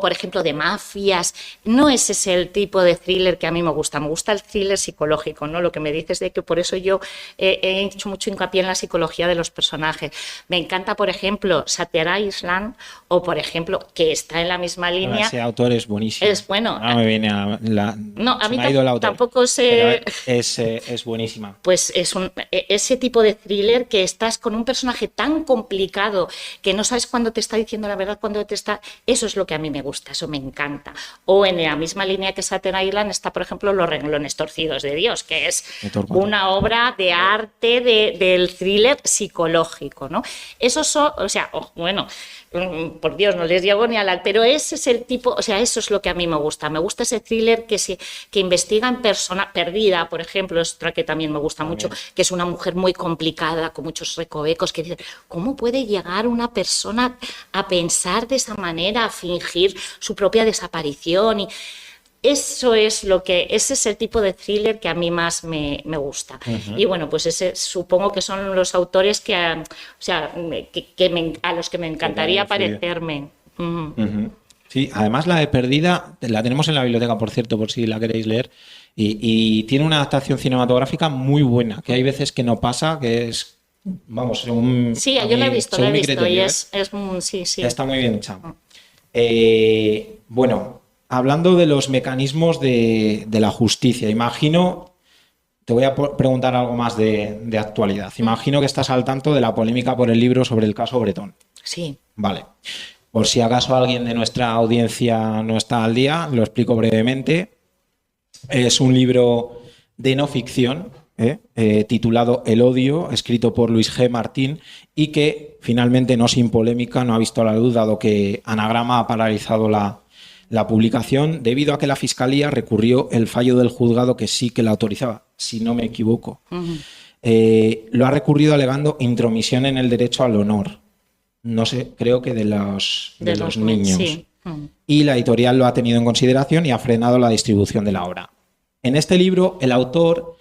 por ejemplo de mafias. No ese es el tipo de thriller que a mí me gusta el thriller psicológico, ¿no? Lo que me dices de que por eso yo he hecho mucho hincapié en la psicología de los personajes. Me encanta, por ejemplo, Shutter Island, o por ejemplo, que está en la misma línea. Ese autor es buenísimo. Es bueno. No me viene a mí tampoco sé. Es buenísima. Pues es ese tipo de thriller que estás con un personaje tan complicado que no sabes cuándo te está diciendo la verdad, eso es lo que a mí me gusta, eso me encanta. O en la misma línea que Shutter Island está, por ejemplo, Los renglones torcidos de Dios, que es una obra de arte del thriller psicológico, ¿no? Esos son, por Dios, no les llego ni a la... Pero ese es el tipo, o sea, eso es lo que a mí me gusta. Me gusta ese thriller que investiga en persona perdida, por ejemplo, es otra que también me gusta mucho, que es una mujer muy complicada, con muchos recovecos, que dice, ¿cómo puede llegar una persona a pensar de esa manera, a fingir su propia desaparición? Y ese es el tipo de thriller que a mí más me gusta. Y bueno, pues ese supongo que son los autores a los que me encantaría parecerme. Sí, además la de Perdida la tenemos en la biblioteca, por cierto, por si la queréis leer, y tiene una adaptación cinematográfica muy buena, que hay veces que no pasa, que es, vamos, Sí, yo la he visto, y sí. Está muy bien hecha. Bueno, hablando de los mecanismos de la justicia, imagino, te voy a preguntar algo más de actualidad. Imagino que estás al tanto de la polémica por el libro sobre el caso Bretón. Sí. Vale. Por si acaso alguien de nuestra audiencia no está al día, lo explico brevemente. Es un libro de no ficción, titulado El odio, escrito por Luis G. Martín, y que finalmente, no sin polémica, no ha visto la luz, dado que Anagrama ha paralizado la publicación debido a que la Fiscalía recurrió el fallo del juzgado que sí que la autorizaba, si no me equivoco. Lo ha recurrido alegando intromisión en el derecho al honor. No sé, creo que de los niños. Sí. Y la editorial lo ha tenido en consideración y ha frenado la distribución de la obra. En este libro, el autor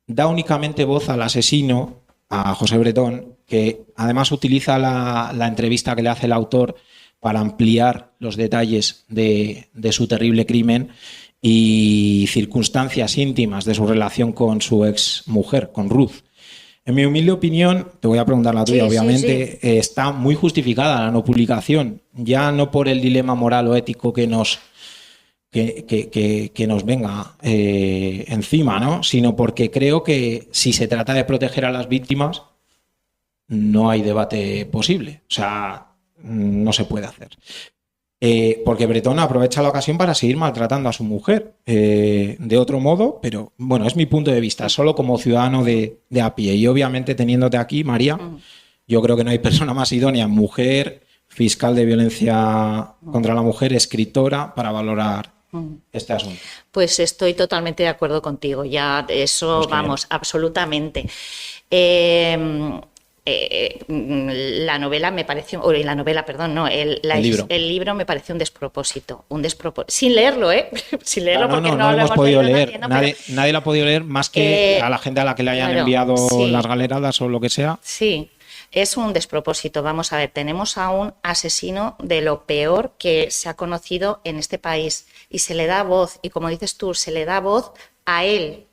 da únicamente voz al asesino, a José Bretón, que además utiliza la entrevista que le hace el autor para ampliar los detalles de su terrible crimen y circunstancias íntimas de su relación con su ex mujer, con Ruth. En mi humilde opinión, te voy a preguntar la tuya, obviamente, sí. Está muy justificada la no publicación, ya no por el dilema moral o ético que nos venga encima, ¿no? Sino porque creo que si se trata de proteger a las víctimas, no hay debate posible. O sea, no se puede hacer. Porque Bretón aprovecha la ocasión para seguir maltratando a su mujer de otro modo, pero bueno, es mi punto de vista, solo como ciudadano de a pie. Y obviamente teniéndote aquí, María, yo creo que no hay persona más idónea, mujer, fiscal de violencia contra la mujer, escritora, para valorar este asunto. Pues estoy totalmente de acuerdo contigo, ya eso, pues vamos, absolutamente. La novela me pareció, el libro me pareció un despropósito, sin leerlo, sin leerlo, porque no lo hemos podido leer, nadie lo ha podido leer más que a la gente a la que le hayan enviado las galeradas o lo que sea. Sí, es un despropósito. Vamos a ver, tenemos a un asesino de lo peor que se ha conocido en este país y se le da voz, y como dices tú, se le da voz a él.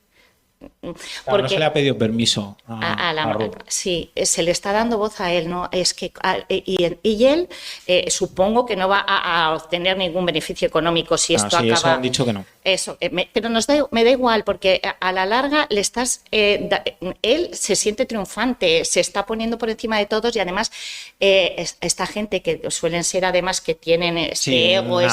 Porque no se le ha pedido permiso a Ruth. Sí, se le está dando voz a él, ¿no? Es que y él supongo que no va a obtener ningún beneficio económico si esto acaba. Eso han dicho que no. Eso, pero me da igual, porque a la larga le estás, él se siente triunfante, se está poniendo por encima de todos, y además esta gente que suelen ser además que tienen ego, que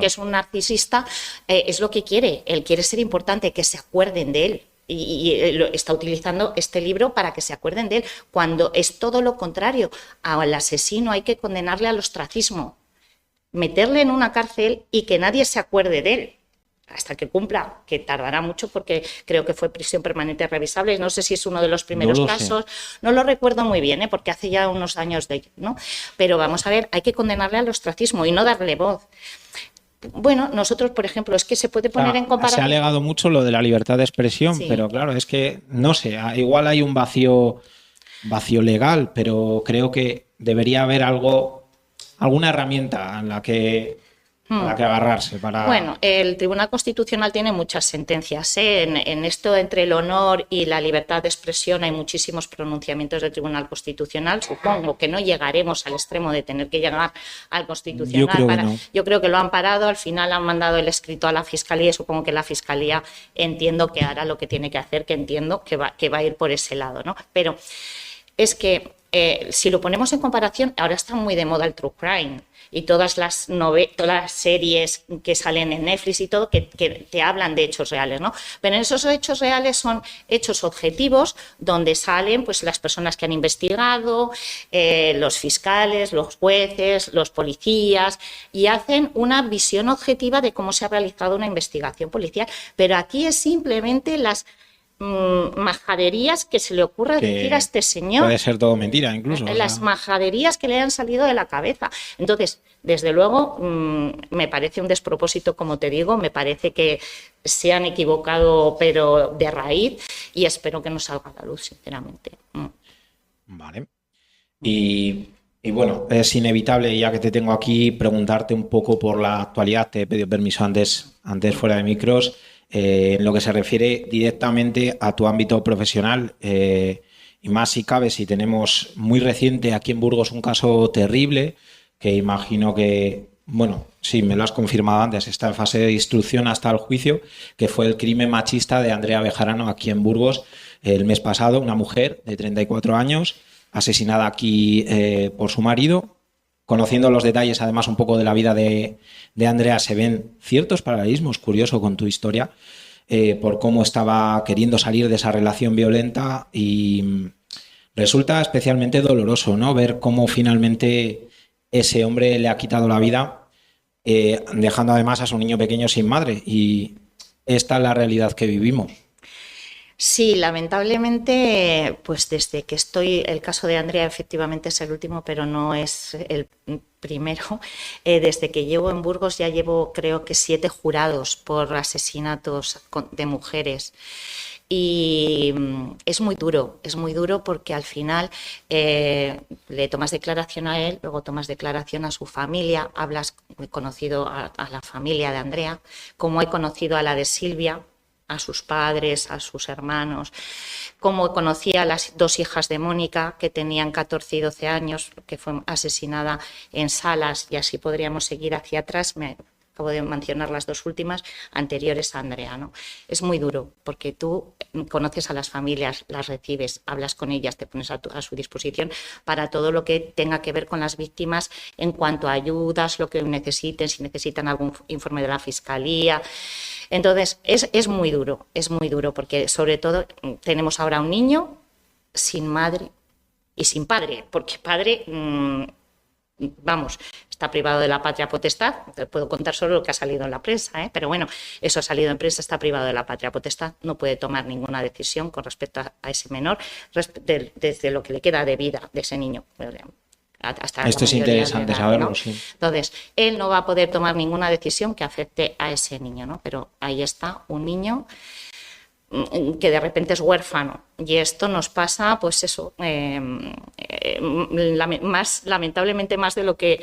es un narcisista, es lo que quiere. Él quiere ser importante, que se acuerden de él. Y está utilizando este libro para que se acuerden de él, cuando es todo lo contrario. Al asesino hay que condenarle al ostracismo, meterle en una cárcel y que nadie se acuerde de él hasta que cumpla, que tardará mucho porque creo que fue prisión permanente revisable, no sé si es uno de los primeros casos, no lo recuerdo muy bien, porque hace ya unos años de ello, ¿no? Pero vamos a ver, hay que condenarle al ostracismo y no darle voz. Bueno, nosotros, por ejemplo, es que se puede poner en comparación. Se ha alegado mucho lo de la libertad de expresión, pero claro, es que, no sé, igual hay un vacío legal, pero creo que debería haber alguna herramienta en la que agarrarse para... Bueno, el Tribunal Constitucional tiene muchas sentencias, en esto entre el honor y la libertad de expresión hay muchísimos pronunciamientos del Tribunal Constitucional. Supongo que no llegaremos al extremo de tener que llegar al Constitucional. Yo creo que lo han parado, al final han mandado el escrito a la Fiscalía y supongo que la Fiscalía entiendo que hará lo que tiene que hacer, que entiendo que va a ir por ese lado, ¿no? Pero es que si lo ponemos en comparación, ahora está muy de moda el true crime y todas las series que salen en Netflix y todo que te hablan de hechos reales, ¿no? Pero en esos hechos reales son hechos objetivos donde salen pues las personas que han investigado, los fiscales, los jueces, los policías, y hacen una visión objetiva de cómo se ha realizado una investigación policial. Pero aquí es simplemente las majaderías que se le ocurra decir a este señor. Puede ser todo mentira, incluso. Las majaderías que le han salido de la cabeza. Entonces, desde luego, me parece un despropósito, como te digo, me parece que se han equivocado, pero de raíz, y espero que no salga a la luz, sinceramente. Vale. Y bueno, es inevitable, ya que te tengo aquí, preguntarte un poco por la actualidad. Te he pedido permiso antes fuera de micros. En lo que se refiere directamente a tu ámbito profesional, y más si cabe, si tenemos muy reciente aquí en Burgos un caso terrible, que imagino que, bueno, sí, me lo has confirmado antes, está en fase de instrucción hasta el juicio, que fue el crimen machista de Andrea Bejarano aquí en Burgos el mes pasado, una mujer de 34 años, asesinada aquí por su marido. Conociendo los detalles, además, un poco de la vida de Andrea, se ven ciertos paralelismos, curioso con tu historia, por cómo estaba queriendo salir de esa relación violenta, y resulta especialmente doloroso, ¿no?, ver cómo finalmente ese hombre le ha quitado la vida, dejando además a su niño pequeño sin madre, y esta es la realidad que vivimos. Sí, lamentablemente, pues desde que el caso de Andrea efectivamente es el último, pero no es el primero. Desde que llevo en Burgos ya llevo, creo que 7 jurados por asesinatos de mujeres. Y es muy duro porque al final le tomas declaración a él, luego tomas declaración a su familia, he conocido a la familia de Andrea, como he conocido a la de Silvia, a sus padres, a sus hermanos, como conocí a las 2 hijas de Mónica, que tenían 14 y 12 años, que fue asesinada en Salas, y así podríamos seguir hacia atrás. Acabo de mencionar las 2 últimas, anteriores a Andrea, ¿no? Es muy duro, porque tú conoces a las familias, las recibes, hablas con ellas, te pones a su disposición para todo lo que tenga que ver con las víctimas en cuanto a ayudas, lo que necesiten, si necesitan algún informe de la Fiscalía. Entonces, es muy duro, porque sobre todo tenemos ahora un niño sin madre y sin padre, porque padre, está privado de la patria potestad. Te puedo contar solo lo que ha salido en la prensa, pero bueno, eso ha salido en prensa, está privado de la patria potestad, no puede tomar ninguna decisión con respecto a ese menor, desde lo que le queda de vida de ese niño. Hasta esto es interesante saberlo, ¿no? Sí. Entonces, él no va a poder tomar ninguna decisión que afecte a ese niño, ¿no? Pero ahí está un niño que de repente es huérfano, y esto nos pasa, pues eso, lamentablemente más de lo que...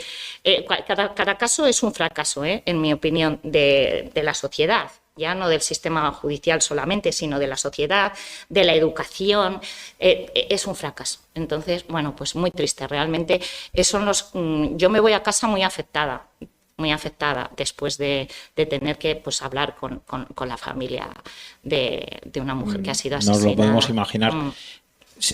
cada caso es un fracaso, en mi opinión, de la sociedad. Ya no del sistema judicial solamente, sino de la sociedad, de la educación, es un fracaso. Entonces, bueno, pues muy triste. Realmente, yo me voy a casa muy afectada después de tener que pues hablar con la familia de una mujer que ha sido asesinada. Nos lo podemos imaginar.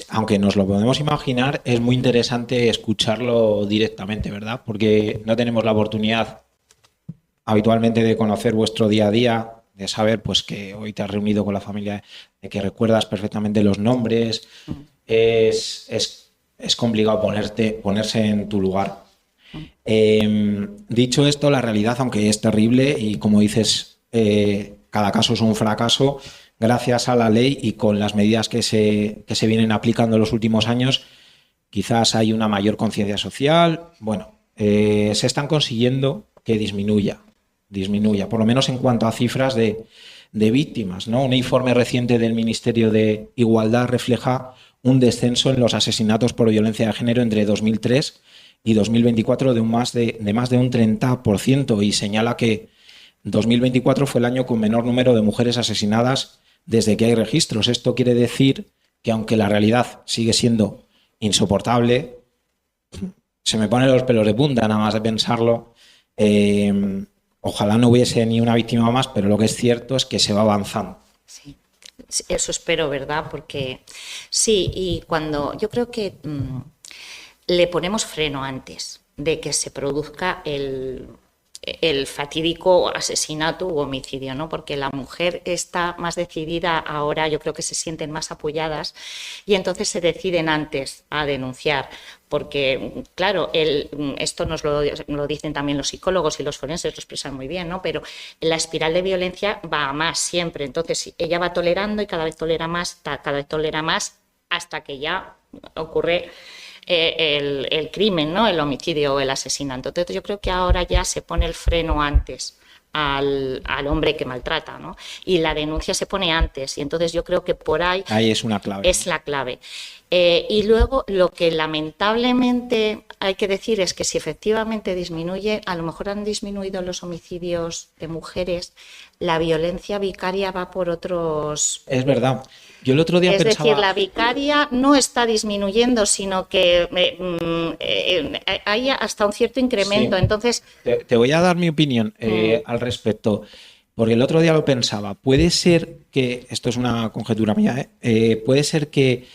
Aunque nos lo podemos imaginar, es muy interesante escucharlo directamente, ¿verdad? Porque no tenemos la oportunidad habitualmente de conocer vuestro día a día, de saber pues que hoy te has reunido con la familia, de que recuerdas perfectamente los nombres. Es complicado ponerse en tu lugar. Dicho esto, la realidad, aunque es terrible y como dices, cada caso es un fracaso, gracias a la ley y con las medidas que se vienen aplicando en los últimos años, quizás hay una mayor conciencia social. Bueno, se están consiguiendo que disminuya, por lo menos en cuanto a cifras de víctimas, ¿no? Un informe reciente del Ministerio de Igualdad refleja un descenso en los asesinatos por violencia de género entre 2003 y 2024 de más de un 30%, y señala que 2024 fue el año con menor número de mujeres asesinadas desde que hay registros. Esto quiere decir que, aunque la realidad sigue siendo insoportable, se me ponen los pelos de punta nada más de pensarlo. Ojalá no hubiese ni una víctima más, pero lo que es cierto es que se va avanzando. Sí, eso espero, ¿verdad? Porque sí, y cuando yo creo que le ponemos freno antes de que se produzca el fatídico asesinato u homicidio, ¿no? Porque la mujer está más decidida ahora, yo creo que se sienten más apoyadas y entonces se deciden antes a denunciar. Porque, claro, esto nos lo dicen también los psicólogos y los forenses, lo expresan muy bien, ¿no? Pero la espiral de violencia va a más siempre. Entonces, ella va tolerando y cada vez tolera más, hasta que ya ocurre el crimen, ¿no? El homicidio o el asesinato. Entonces yo creo que ahora ya se pone el freno antes al hombre que maltrata, ¿no? Y la denuncia se pone antes y entonces yo creo que por ahí es una clave. Es la clave. Y luego lo que lamentablemente hay que decir es que si efectivamente disminuye, a lo mejor han disminuido los homicidios de mujeres, la violencia vicaria va por otros... Es verdad. Yo el otro día pensaba... Es decir, la vicaria no está disminuyendo, sino que hay hasta un cierto incremento. Sí. Entonces... Te voy a dar mi opinión al respecto, porque el otro día lo pensaba. Puede ser que, esto es una conjetura mía, puede ser que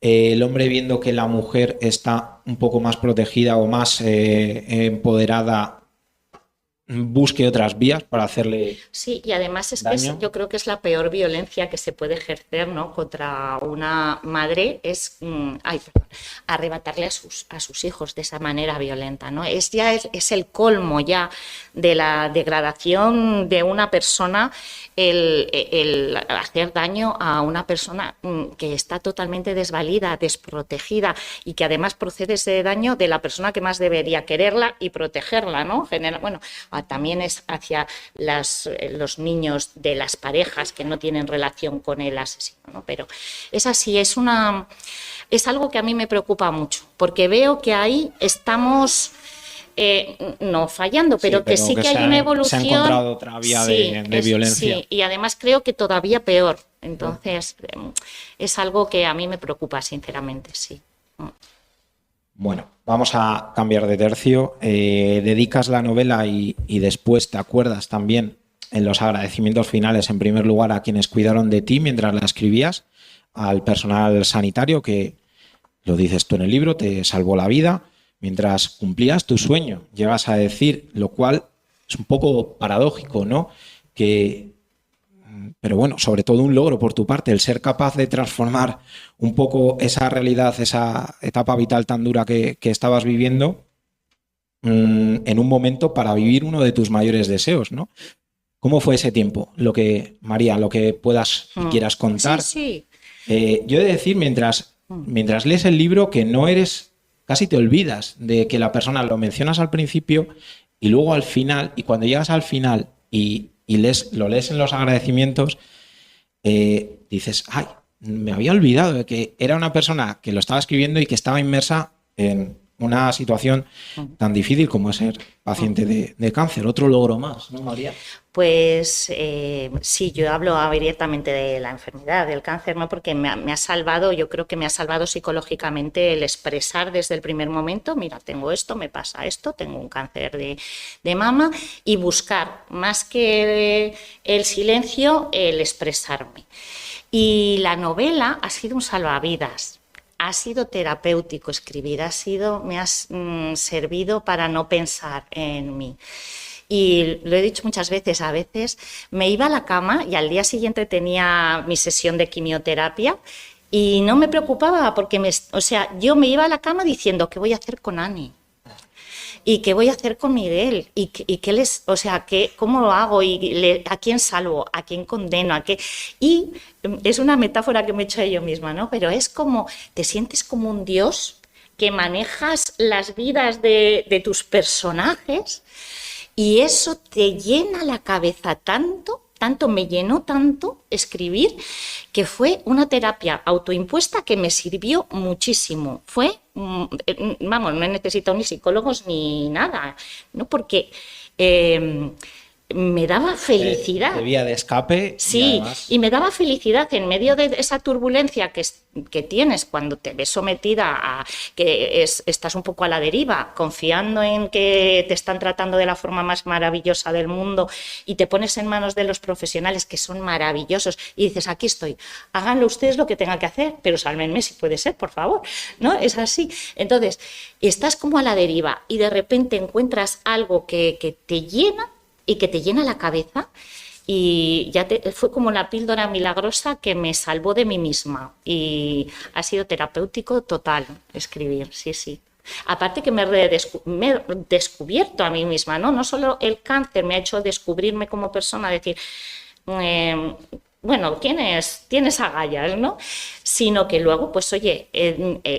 el hombre, viendo que la mujer está un poco más protegida o más empoderada, busque otras vías para hacerle sí, y además es daño. Que yo creo que es la peor violencia que se puede ejercer, ¿no? Contra una madre, es arrebatarle a sus hijos de esa manera violenta, ¿no? Es el colmo ya de la degradación de una persona, el hacer daño a una persona que está totalmente desvalida, desprotegida y que además procede ese daño de la persona que más debería quererla y protegerla, ¿no? Bueno, también es hacia los niños de las parejas que no tienen relación con el asesino, ¿no? Pero es así, es algo que a mí me preocupa mucho, porque veo que ahí estamos... no fallando, pero que sí que hay una evolución. Se ha encontrado otra vía de violencia. Sí, y además creo que todavía peor. Entonces, es algo que a mí me preocupa, sinceramente, sí. Bueno, vamos a cambiar de tercio. Dedicas la novela y después te acuerdas también en los agradecimientos finales, en primer lugar, a quienes cuidaron de ti mientras la escribías, al personal sanitario que, lo dices tú en el libro, te salvó la vida mientras cumplías tu sueño, llegas a decir, lo cual es un poco paradójico, ¿no? Pero bueno, sobre todo un logro por tu parte, el ser capaz de transformar un poco esa realidad, esa etapa vital tan dura que estabas viviendo en un momento para vivir uno de tus mayores deseos, ¿no? ¿Cómo fue ese tiempo? María, lo que puedas y quieras contar. Sí. Yo he de decir, mientras lees el libro, que no eres... Casi te olvidas de que la persona lo mencionas al principio y luego al final, y cuando llegas al final y lo lees en los agradecimientos, dices, ay, me había olvidado de que era una persona que lo estaba escribiendo y que estaba inmersa en una situación tan difícil como es ser paciente de cáncer. Otro logro más, ¿no, María? Pues sí, yo hablo abiertamente de la enfermedad, del cáncer, ¿no? Porque me ha salvado, yo creo que me ha salvado psicológicamente el expresar desde el primer momento, mira, tengo esto, me pasa esto, tengo un cáncer de mama, y buscar, más que el silencio, el expresarme. Y la novela ha sido un salvavidas. Ha sido terapéutico escribir, me ha servido para no pensar en mí. Y lo he dicho muchas veces, a veces me iba a la cama y al día siguiente tenía mi sesión de quimioterapia y no me preocupaba porque yo me iba a la cama diciendo, ¿qué voy a hacer con Ani? ¿Y qué voy a hacer con Miguel? ¿Y cómo lo hago? ¿A quién salvo? ¿A quién condeno? Y es una metáfora que me he hecho yo misma, ¿no? Pero es como, te sientes como un dios que manejas las vidas de tus personajes y eso te llena la cabeza tanto, me llenó tanto escribir, que fue una terapia autoimpuesta que me sirvió muchísimo. No he necesitado ni psicólogos ni nada, ¿no? Porque me daba felicidad. De vía de escape. Sí, y además... y me daba felicidad en medio de esa turbulencia que tienes cuando te ves sometida a que estás un poco a la deriva, confiando en que te están tratando de la forma más maravillosa del mundo y te pones en manos de los profesionales que son maravillosos y dices, aquí estoy, háganlo ustedes lo que tengan que hacer, pero sálvenme si puede ser, por favor, ¿no? Es así. Entonces, estás como a la deriva y de repente encuentras algo que te llena y que te llena la cabeza y fue como la píldora milagrosa que me salvó de mí misma y ha sido terapéutico total escribir, sí. Aparte que me he descubierto a mí misma, ¿no? No solo el cáncer me ha hecho descubrirme como persona, decir, bueno, tienes agallas, ¿no? Sino que luego, pues oye,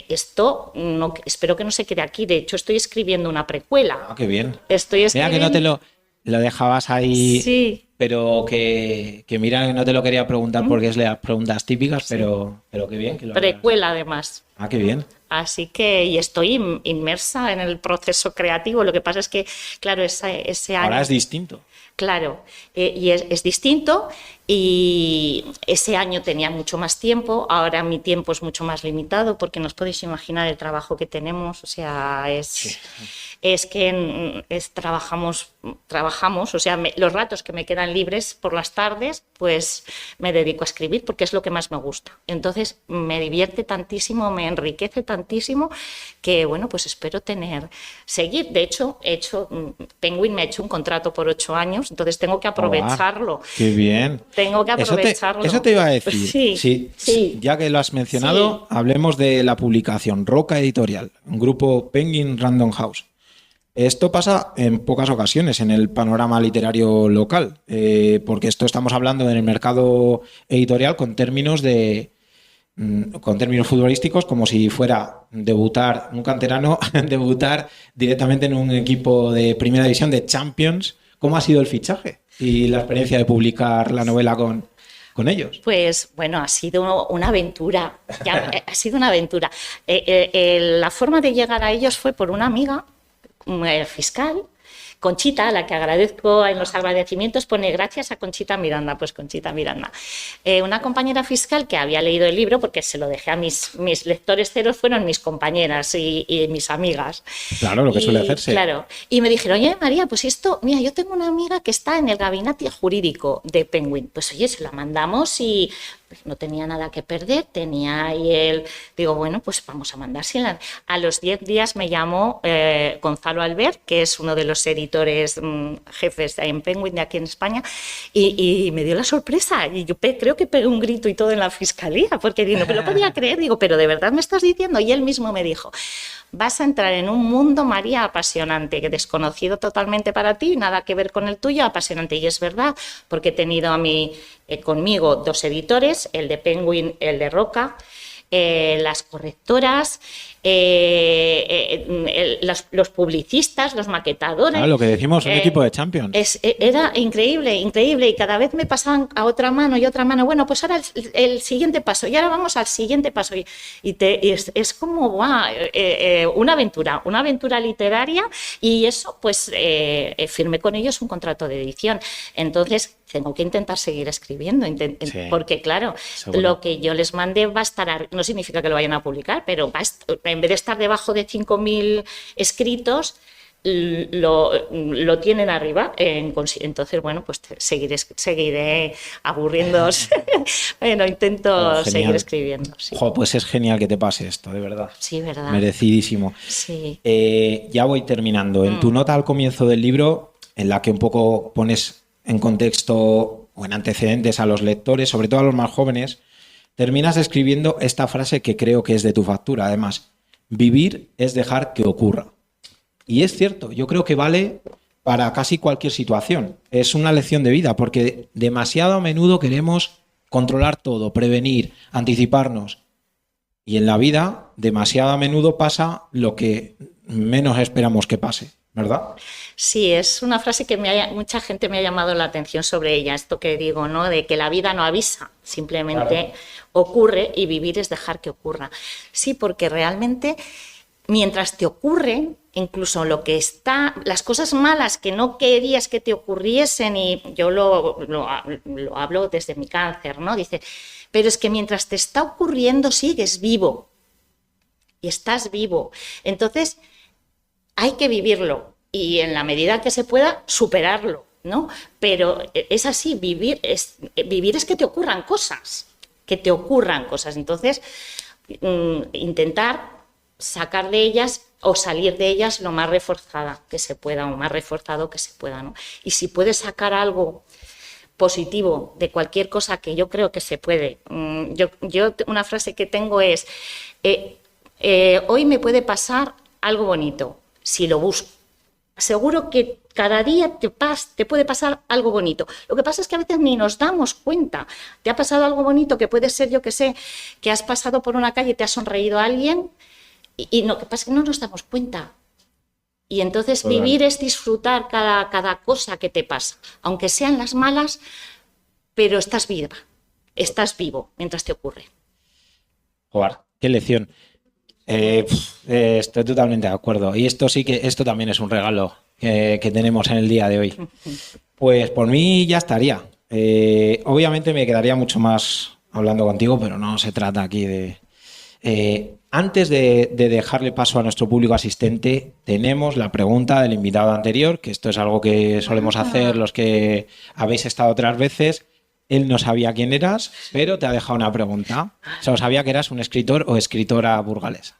esto no, espero que no se quede aquí. De hecho, estoy escribiendo una precuela. Ah, qué bien. Estoy escribiendo... Mira que no lo dejabas ahí, sí. Pero que mira que no te lo quería preguntar porque es las preguntas típicas, sí. pero qué bien. Que lo precuela, además. Ah, qué bien. Así que, y estoy inmersa en el proceso creativo. Lo que pasa es que, claro, ese año... Ahora es distinto. Claro, y es distinto y ese año tenía mucho más tiempo, ahora mi tiempo es mucho más limitado porque no os podéis imaginar el trabajo que tenemos, o sea, es que trabajamos, o sea, los ratos que me quedan libres por las tardes, pues me dedico a escribir porque es lo que más me gusta. Entonces me divierte tantísimo, me enriquece tantísimo que, bueno, pues espero seguir. De hecho, Penguin me ha hecho un contrato por 8 años, entonces tengo que aprovecharlo. ¡Qué bien! Tengo que aprovecharlo. Eso te iba a decir. Sí. Ya que lo has mencionado, hablemos de la publicación Roca Editorial, un grupo Penguin Random House. Esto pasa en pocas ocasiones en el panorama literario local, porque esto estamos hablando en el mercado editorial con términos futbolísticos, como si fuera debutar un canterano, debutar directamente en un equipo de primera división de Champions. ¿Cómo ha sido el fichaje y la experiencia de publicar la novela con ellos? Pues bueno, ha sido una aventura. Ha sido una aventura. La forma de llegar a ellos fue por una amiga fiscal, Conchita, a la que agradezco en los agradecimientos, pone gracias a Conchita Miranda, pues Conchita Miranda. Una compañera fiscal que había leído el libro, porque se lo dejé a mis lectores ceros, fueron mis compañeras y mis amigas. Claro, lo que suele hacerse. Claro, y me dijeron, oye María, pues esto, mira, yo tengo una amiga que está en el gabinete jurídico de Penguin, pues oye, se la mandamos y... no tenía nada que perder, tenía ahí digo, bueno, pues vamos a mandársela. A los 10 días me llamó Gonzalo Albert, que es uno de los editores jefes en Penguin de aquí en España, y me dio la sorpresa. Y yo creo que pegué un grito y todo en la fiscalía, porque no me lo podía creer. Digo, pero ¿de verdad me estás diciendo? Y él mismo me dijo, vas a entrar en un mundo, María, apasionante, que desconocido totalmente para ti, nada que ver con el tuyo, apasionante. Y es verdad, porque he tenido conmigo 2 editores, el de Penguin, el de Roca, las correctoras, los publicistas, los maquetadores. Lo que decimos, un equipo de Champions. Era increíble, y cada vez me pasaban a otra mano y otra mano. Bueno, pues ahora el siguiente paso, y ahora vamos al siguiente paso. Y es como una aventura segura y eso, pues firmé con ellos un contrato de edición. Entonces, tengo que intentar seguir escribiendo, porque claro, seguro. Lo que yo les mandé va a estar, no significa que lo vayan a publicar, pero en vez de estar debajo de 5.000 escritos, lo tienen arriba. Entonces, bueno, pues seguiré aburriéndose. Bueno, intento seguir escribiendo. Sí. Pues es genial que te pase esto, de verdad. Sí, verdad. Merecidísimo. Sí. Ya voy terminando. En tu nota al comienzo del libro, en la que un poco pones en contexto o en antecedentes a los lectores, sobre todo a los más jóvenes, terminas escribiendo esta frase que creo que es de tu factura, además. Vivir es dejar que ocurra. Y es cierto, yo creo que vale para casi cualquier situación. Es una lección de vida, porque demasiado a menudo queremos controlar todo, prevenir, anticiparnos. Y en la vida, demasiado a menudo pasa lo que menos esperamos que pase, ¿verdad? Sí, es una frase que mucha gente me ha llamado la atención sobre ella, esto que digo, ¿no? De que la vida no avisa, simplemente ocurre y vivir es dejar que ocurra. Sí, porque realmente mientras te ocurren, incluso las cosas malas que no querías que te ocurriesen, y yo lo hablo desde mi cáncer, ¿no? Dice, pero es que mientras te está ocurriendo sigues vivo y estás vivo. Entonces hay que vivirlo y en la medida que se pueda superarlo, ¿no? Pero es así, vivir es que te ocurran cosas, Entonces, intentar sacar de ellas o salir de ellas lo más reforzada que se pueda, o más reforzado que se pueda, ¿no? Y si puedes sacar algo positivo de cualquier cosa, que yo creo que se puede. Yo una frase que tengo es, hoy me puede pasar algo bonito, si lo busco. Seguro que cada día te puede pasar algo bonito. Lo que pasa es que a veces ni nos damos cuenta. Te ha pasado algo bonito, que puede ser, yo que sé, que has pasado por una calle y te ha sonreído a alguien, y lo que pasa es que no nos damos cuenta. Y entonces vivir es disfrutar cada cosa que te pasa, aunque sean las malas, pero estás viva, estás vivo mientras te ocurre. Joder, qué lección. Estoy totalmente de acuerdo. Y esto también es un regalo que tenemos en el día de hoy. Pues por mí ya estaría. Obviamente me quedaría mucho más hablando contigo, pero no se trata aquí de... Antes de dejarle paso a nuestro público asistente, tenemos la pregunta del invitado anterior, que esto es algo que solemos hacer los que habéis estado otras veces. Él no sabía quién eras, pero te ha dejado una pregunta. Solo sabía que eras un escritor o escritora burgalesa.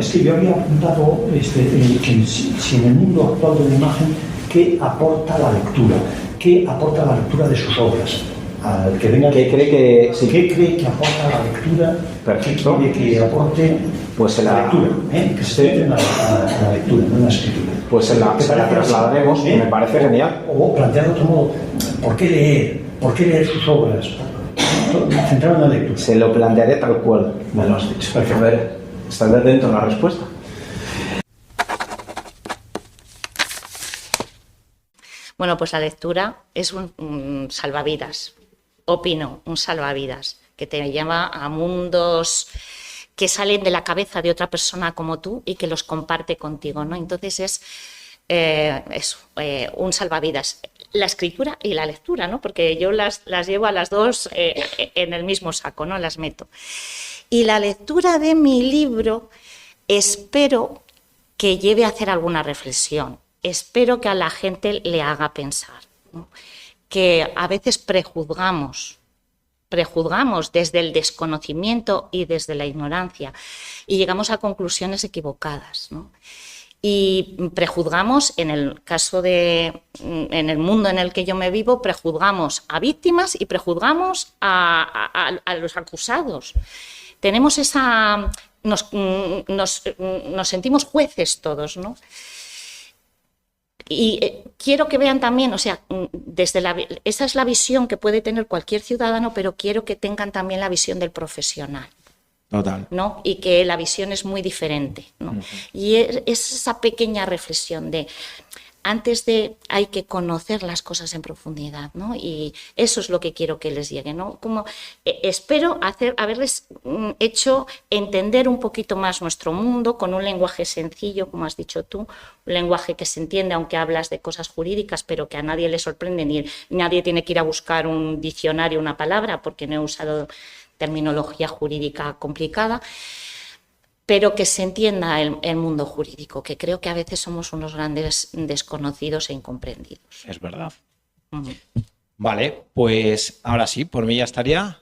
Sí, yo había apuntado que si en el mundo actual de la imagen, ¿qué aporta la lectura? ¿Qué aporta la lectura de sus obras? Al que venga, ¿qué cree que aporta la lectura? Perfecto. ¿Qué cree que aporte pues la lectura? Que se entre en la lectura, no en la escritura. Pues se la trasladaremos, y me parece genial. O plantear de otro modo, ¿por qué leer? ¿Por qué leer sus obras? Centrado en la lectura. Se lo plantearé tal cual me lo has dicho. Perfecto. A ver, ¿estás atento a la respuesta? Bueno, pues la lectura es un salvavidas, opino, un salvavidas, que te lleva a mundos que salen de la cabeza de otra persona como tú y que los comparte contigo, ¿no? Entonces es un salvavidas. La escritura y la lectura, ¿no? Porque yo las llevo a las dos en el mismo saco, ¿no? Las meto. Y la lectura de mi libro espero que lleve a hacer alguna reflexión. Espero que a la gente le haga pensar, ¿no? Que a veces prejuzgamos desde el desconocimiento y desde la ignorancia y llegamos a conclusiones equivocadas, ¿no? Y prejuzgamos, en el caso en el mundo en el que yo me vivo, prejuzgamos a víctimas y prejuzgamos a los acusados. Tenemos nos sentimos jueces todos, ¿no? Y quiero que vean también, o sea, esa es la visión que puede tener cualquier ciudadano, pero quiero que tengan también la visión del profesional. Total. ¿No? Y que la visión es muy diferente, ¿no? Uh-huh. Y es esa pequeña reflexión de hay que conocer las cosas en profundidad, ¿no? Y eso es lo que quiero que les llegue, ¿no? Como espero haberles hecho entender un poquito más nuestro mundo con un lenguaje sencillo, como has dicho tú, un lenguaje que se entiende, aunque hablas de cosas jurídicas, pero que a nadie le sorprende, ni nadie tiene que ir a buscar un diccionario, una palabra, porque no he usado terminología jurídica complicada, pero que se entienda el mundo jurídico, que creo que a veces somos unos grandes desconocidos e incomprendidos. Es verdad. Uh-huh. Vale, pues ahora sí, por mí ya estaría.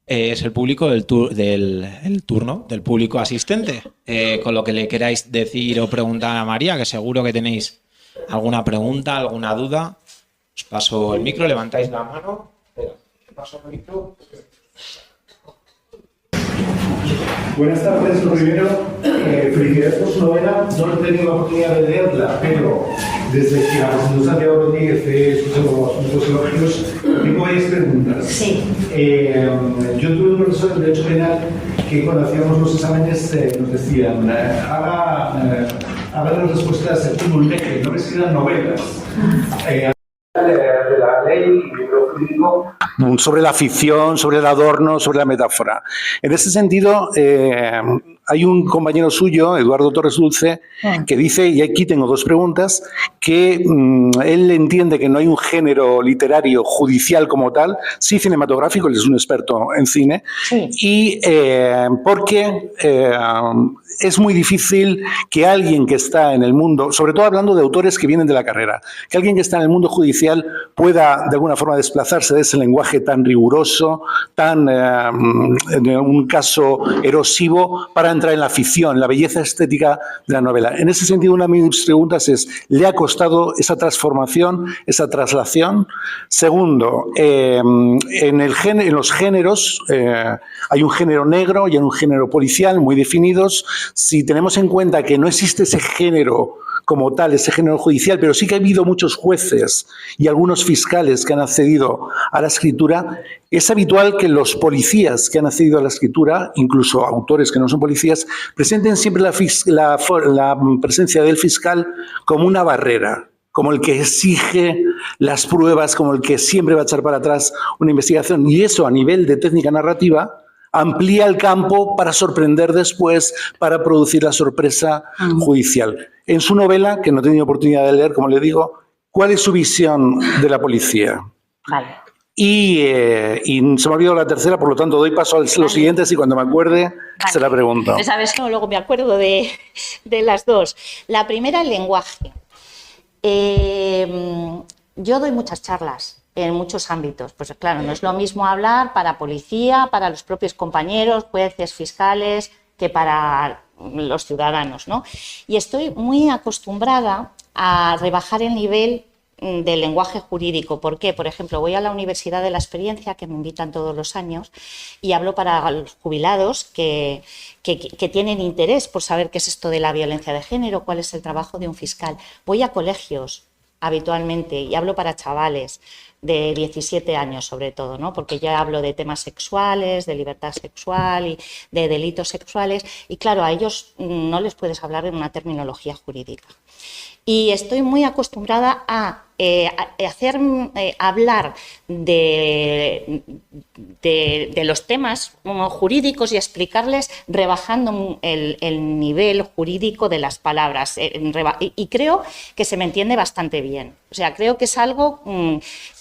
Es el público el turno del público asistente. Con lo que le queráis decir o preguntar a María, que seguro que tenéis alguna pregunta, alguna duda. Os paso el micro, levantáis la mano. Espera, paso el micro. Buenas tardes. Lo primero, felicidades por su novela. No he tenido la oportunidad de leerla, pero desde que la profesora Santiago Rodríguez he escuchado los asuntos elogios, tengo varias preguntas. Sí. Yo tuve un profesor de Derecho Penal que cuando hacíamos los exámenes nos decían haga las respuestas en un leque, no que sean novelas. De la la ley y libro jurídico. Sobre la ficción, sobre el adorno, sobre la metáfora. En ese sentido, hay un compañero suyo, Eduardo Torres Dulce, que dice, y aquí tengo dos preguntas, que él entiende que no hay un género literario judicial como tal, sí cinematográfico, él es un experto en cine, y porque es muy difícil que alguien que está en el mundo, sobre todo hablando de autores que vienen de la carrera, que alguien que está en el mundo judicial pueda de alguna forma desplazarse de ese lenguaje tan riguroso, tan, en un caso, erosivo, para entrar en la ficción, la belleza estética de la novela. En ese sentido, una de mis preguntas es, ¿le ha costado esa transformación, esa traslación? Segundo, en los géneros, hay un género negro y hay un género policial muy definidos. Si tenemos en cuenta que no existe ese género como tal, ese género judicial, pero sí que ha habido muchos jueces y algunos fiscales que han accedido a la escritura, es habitual que los policías que han accedido a la escritura, incluso autores que no son policías, presenten siempre la presencia del fiscal como una barrera, como el que exige las pruebas, como el que siempre va a echar para atrás una investigación. Y eso, a nivel de técnica narrativa, amplía el campo para sorprender después, para producir la sorpresa judicial. En su novela, que no he tenido oportunidad de leer, como le digo, ¿cuál es su visión de la policía? Vale. Y se me ha olvidado la tercera, por lo tanto doy paso a los siguientes y cuando me acuerde se la pregunto. Pues sabes, no, luego me acuerdo de las dos. La primera, el lenguaje. Yo doy muchas charlas en muchos ámbitos. Pues claro, no es lo mismo hablar para policía, para los propios compañeros, jueces, fiscales, que para los ciudadanos, ¿no? Y estoy muy acostumbrada a rebajar el nivel del lenguaje jurídico. ¿Por qué? Por ejemplo, voy a la Universidad de la Experiencia, que me invitan todos los años, y hablo para los jubilados que tienen interés por saber qué es esto de la violencia de género, cuál es el trabajo de un fiscal. Voy a colegios habitualmente y hablo para chavales de 17 años sobre todo, ¿no? Porque ya hablo de temas sexuales, de libertad sexual y de delitos sexuales, y claro, a ellos no les puedes hablar en una terminología jurídica. Y estoy muy acostumbrada a hablar de los temas jurídicos y explicarles rebajando el nivel jurídico de las palabras. Y creo que se me entiende bastante bien. O sea, creo que es algo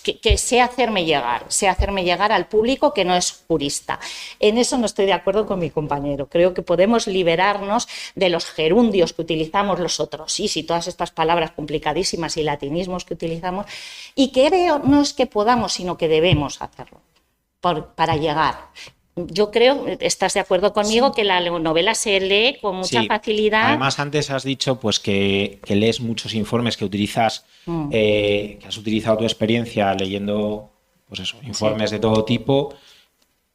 que sé hacerme llegar al público que no es jurista. En eso no estoy de acuerdo con mi compañero. Creo que podemos liberarnos de los gerundios que utilizamos los otros, y todas estas palabras complicadísimas y latinismos que utilizamos, y creo no es que podamos, sino que debemos hacerlo para llegar. Yo creo, ¿estás de acuerdo conmigo? Sí. Que la novela se lee con mucha facilidad. Además, antes has dicho pues que lees muchos informes, que utilizas, que has utilizado tu experiencia leyendo pues eso, informes de todo tipo,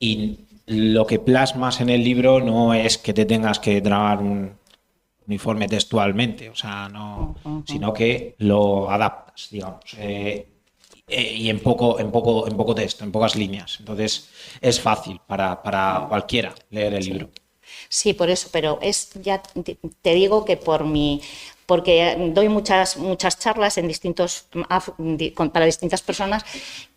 y lo que plasmas en el libro no es que te tengas que tragar un informe textualmente, o sea, no, sino que lo adaptas, digamos. Y en poco texto, en pocas líneas. Entonces es fácil para cualquiera leer el libro. Sí, por eso, pero ya te digo que porque doy muchas charlas para distintas personas,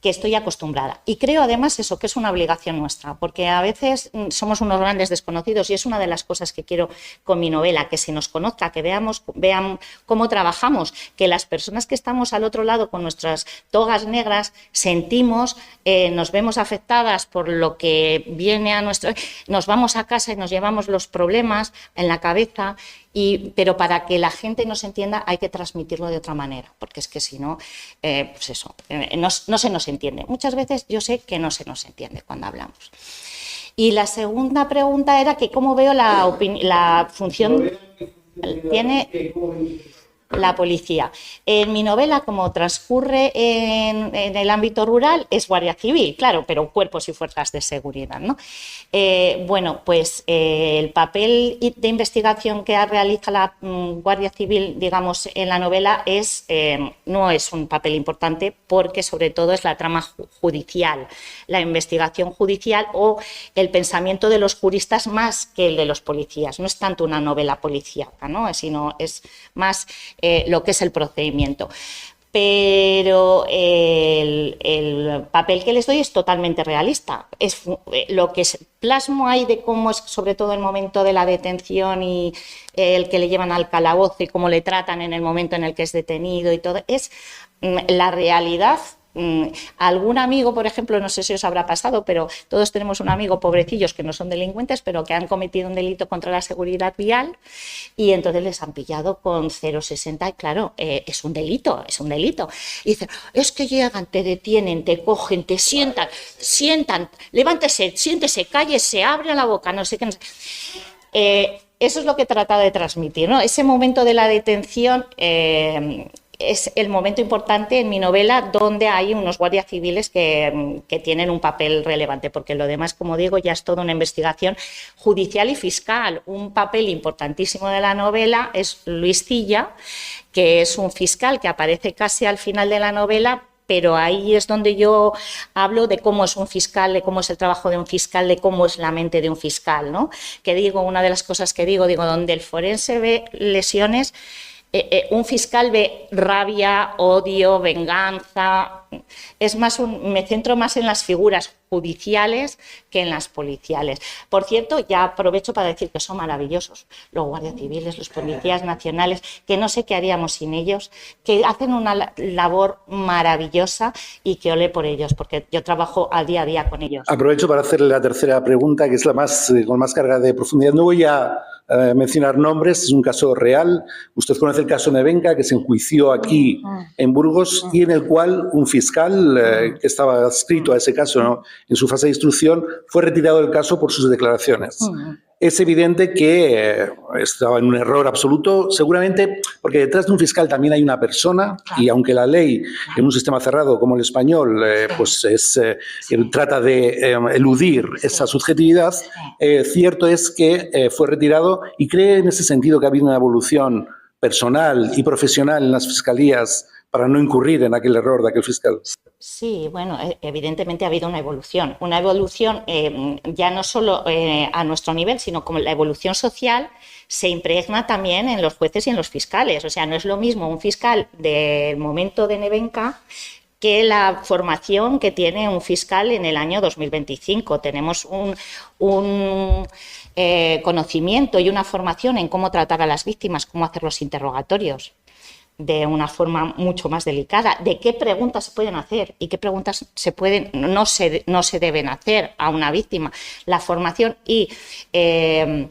que estoy acostumbrada. Y creo además eso, que es una obligación nuestra, porque a veces somos unos grandes desconocidos, y es una de las cosas que quiero con mi novela, que se nos conozca, que vean cómo trabajamos, que las personas que estamos al otro lado con nuestras togas negras sentimos, nos vemos afectadas por lo que viene a nos vamos a casa y nos llevamos los problemas en la cabeza, pero para que la gente nos entienda hay que transmitirlo de otra manera, porque es que si no, pues eso, no se nos entiende. Muchas veces yo sé que no se nos entiende cuando hablamos. Y la segunda pregunta era que cómo veo la función tiene la policía. En mi novela, como transcurre en el ámbito rural, es Guardia Civil, claro, pero cuerpos y fuerzas de seguridad, ¿no? Bueno, pues el papel de investigación que realiza la Guardia Civil, digamos, en la novela no es un papel importante, porque sobre todo es la trama judicial, la investigación judicial o el pensamiento de los juristas más que el de los policías. No es tanto una novela policíaca, ¿no? Sino es más lo que es el procedimiento. pero el papel que les doy es totalmente realista. Es lo que plasmo ahí de cómo es, sobre todo el momento de la detención y el que le llevan al calabozo y cómo le tratan en el momento en el que es detenido y todo, es la realidad. Algún amigo, por ejemplo, no sé si os habrá pasado, pero todos tenemos un amigo, pobrecillos, que no son delincuentes, pero que han cometido un delito contra la seguridad vial y entonces les han pillado con 0,60 y claro, es un delito. Y dicen, es que llegan, te detienen, te cogen, te sientan, levántese, siéntese, cállese, abre la boca, no sé qué. No sé. Eso es lo que he tratado de transmitir, ¿no? Ese momento de la detención es el momento importante en mi novela donde hay unos guardias civiles que tienen un papel relevante, porque lo demás, como digo, ya es toda una investigación judicial y fiscal. Un papel importantísimo de la novela es Luis Cilla, que es un fiscal que aparece casi al final de la novela, pero ahí es donde yo hablo de cómo es un fiscal, de cómo es el trabajo de un fiscal, de cómo es la mente de un fiscal, ¿no? Que digo, una de las cosas que digo, donde el forense ve lesiones, un fiscal ve rabia, odio, venganza. Es más, me centro más en las figuras judiciales que en las policiales. Por cierto, ya aprovecho para decir que son maravillosos los guardias civiles, los policías nacionales, que no sé qué haríamos sin ellos, que hacen una labor maravillosa y que ole por ellos, porque yo trabajo al día a día con ellos. Aprovecho para hacerle la tercera pregunta, que es la más con más carga de profundidad. No voy a mencionar nombres, es un caso real. Usted conoce el caso Nevenka, que se enjuició aquí en Burgos y en el cual un fiscal que estaba adscrito a ese caso, ¿no?, en su fase de instrucción, fue retirado del caso por sus declaraciones. Es evidente que estaba en un error absoluto, seguramente porque detrás de un fiscal también hay una persona y aunque la ley en un sistema cerrado como el español trata de eludir esa subjetividad, cierto es que fue retirado y cree en ese sentido que ha habido una evolución personal y profesional en las fiscalías para no incurrir en aquel error de aquel fiscal. Sí, bueno, evidentemente ha habido una evolución ya no solo a nuestro nivel, sino como la evolución social se impregna también en los jueces y en los fiscales. O sea, no es lo mismo un fiscal del momento de Nevenka que la formación que tiene un fiscal en el año 2025. Tenemos un conocimiento y una formación en cómo tratar a las víctimas, cómo hacer los interrogatorios de una forma mucho más delicada, de qué preguntas se pueden hacer y qué preguntas no se deben hacer a una víctima. La formación y el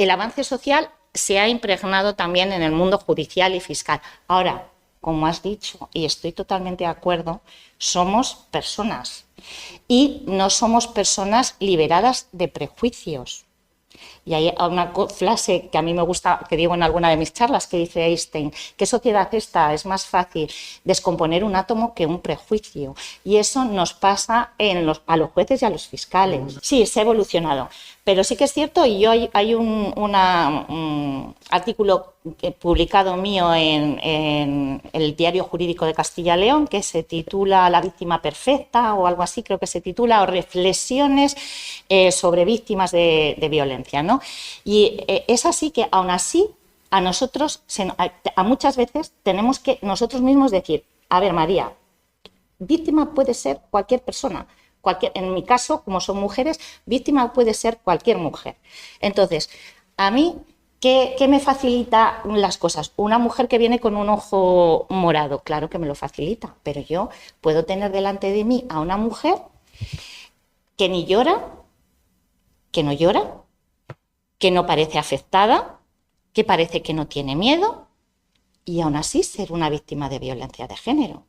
avance social se ha impregnado también en el mundo judicial y fiscal. Ahora, como has dicho, y estoy totalmente de acuerdo, somos personas y no somos personas liberadas de prejuicios. Y hay una frase que a mí me gusta, que digo en alguna de mis charlas, que dice Einstein: ¿qué sociedad esta? Es más fácil descomponer un átomo que un prejuicio. Y eso nos pasa a los jueces y a los fiscales. Sí, se ha evolucionado. Pero sí que es cierto, y hay un artículo publicado mío en el Diario Jurídico de Castilla y León, que se titula La víctima perfecta, o algo así creo que se titula, o Reflexiones sobre víctimas de violencia, ¿no? Y es así que, aún así, a nosotros, a muchas veces tenemos que nosotros mismos decir: a ver, María, víctima puede ser cualquier persona. En mi caso, como son mujeres, víctima puede ser cualquier mujer. Entonces, a mí, ¿qué me facilita las cosas? Una mujer que viene con un ojo morado, claro que me lo facilita, pero yo puedo tener delante de mí a una mujer que ni llora, que no llora, que no parece afectada, que parece que no tiene miedo, y aún así ser una víctima de violencia de género.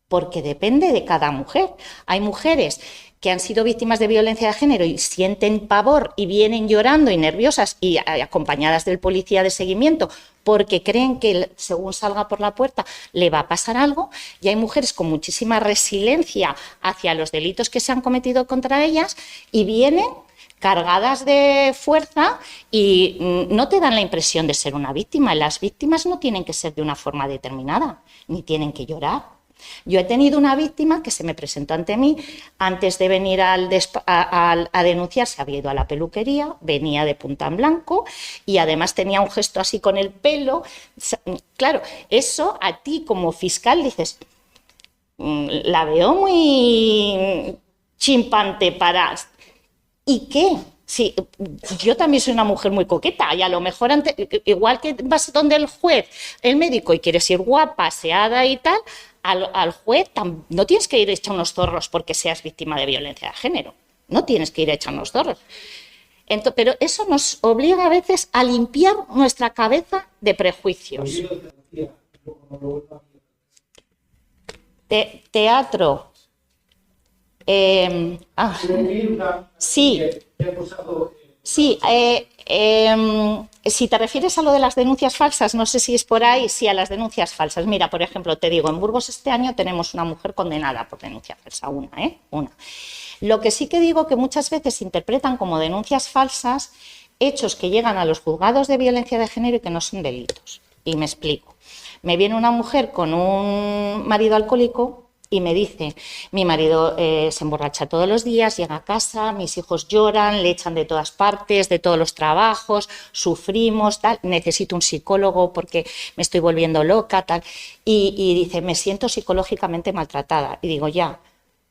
Porque depende de cada mujer. Hay mujeres que han sido víctimas de violencia de género y sienten pavor y vienen llorando y nerviosas y acompañadas del policía de seguimiento porque creen que según salga por la puerta le va a pasar algo, y hay mujeres con muchísima resiliencia hacia los delitos que se han cometido contra ellas y vienen cargadas de fuerza y no te dan la impresión de ser una víctima. Las víctimas no tienen que ser de una forma determinada, ni tienen que llorar. Yo he tenido una víctima que se me presentó ante mí, antes de venir a denunciar, se había ido a la peluquería, venía de punta en blanco y además tenía un gesto así con el pelo. Claro, eso a ti como fiscal dices, la veo muy chimpante para... ¿Y qué? Sí, yo también soy una mujer muy coqueta y a lo mejor, igual que vas donde el juez, el médico, y quieres ir guapa, aseada y tal, al juez no tienes que ir hecha unos zorros porque seas víctima de violencia de género. No tienes que ir hecha unos zorros. Pero eso nos obliga a veces a limpiar nuestra cabeza de prejuicios. Teatro. Sí. Sí, si te refieres a lo de las denuncias falsas, no sé si es por ahí, sí, a las denuncias falsas. Mira, por ejemplo, te digo, en Burgos este año tenemos una mujer condenada por denuncia falsa, una. Lo que sí que digo que muchas veces se interpretan como denuncias falsas hechos que llegan a los juzgados de violencia de género y que no son delitos. Y me explico. Me viene una mujer con un marido alcohólico y me dice, mi marido se emborracha todos los días, llega a casa, mis hijos lloran, le echan de todas partes, de todos los trabajos, sufrimos, tal, necesito un psicólogo porque me estoy volviendo loca, tal. Y dice, me siento psicológicamente maltratada. Y digo, ya,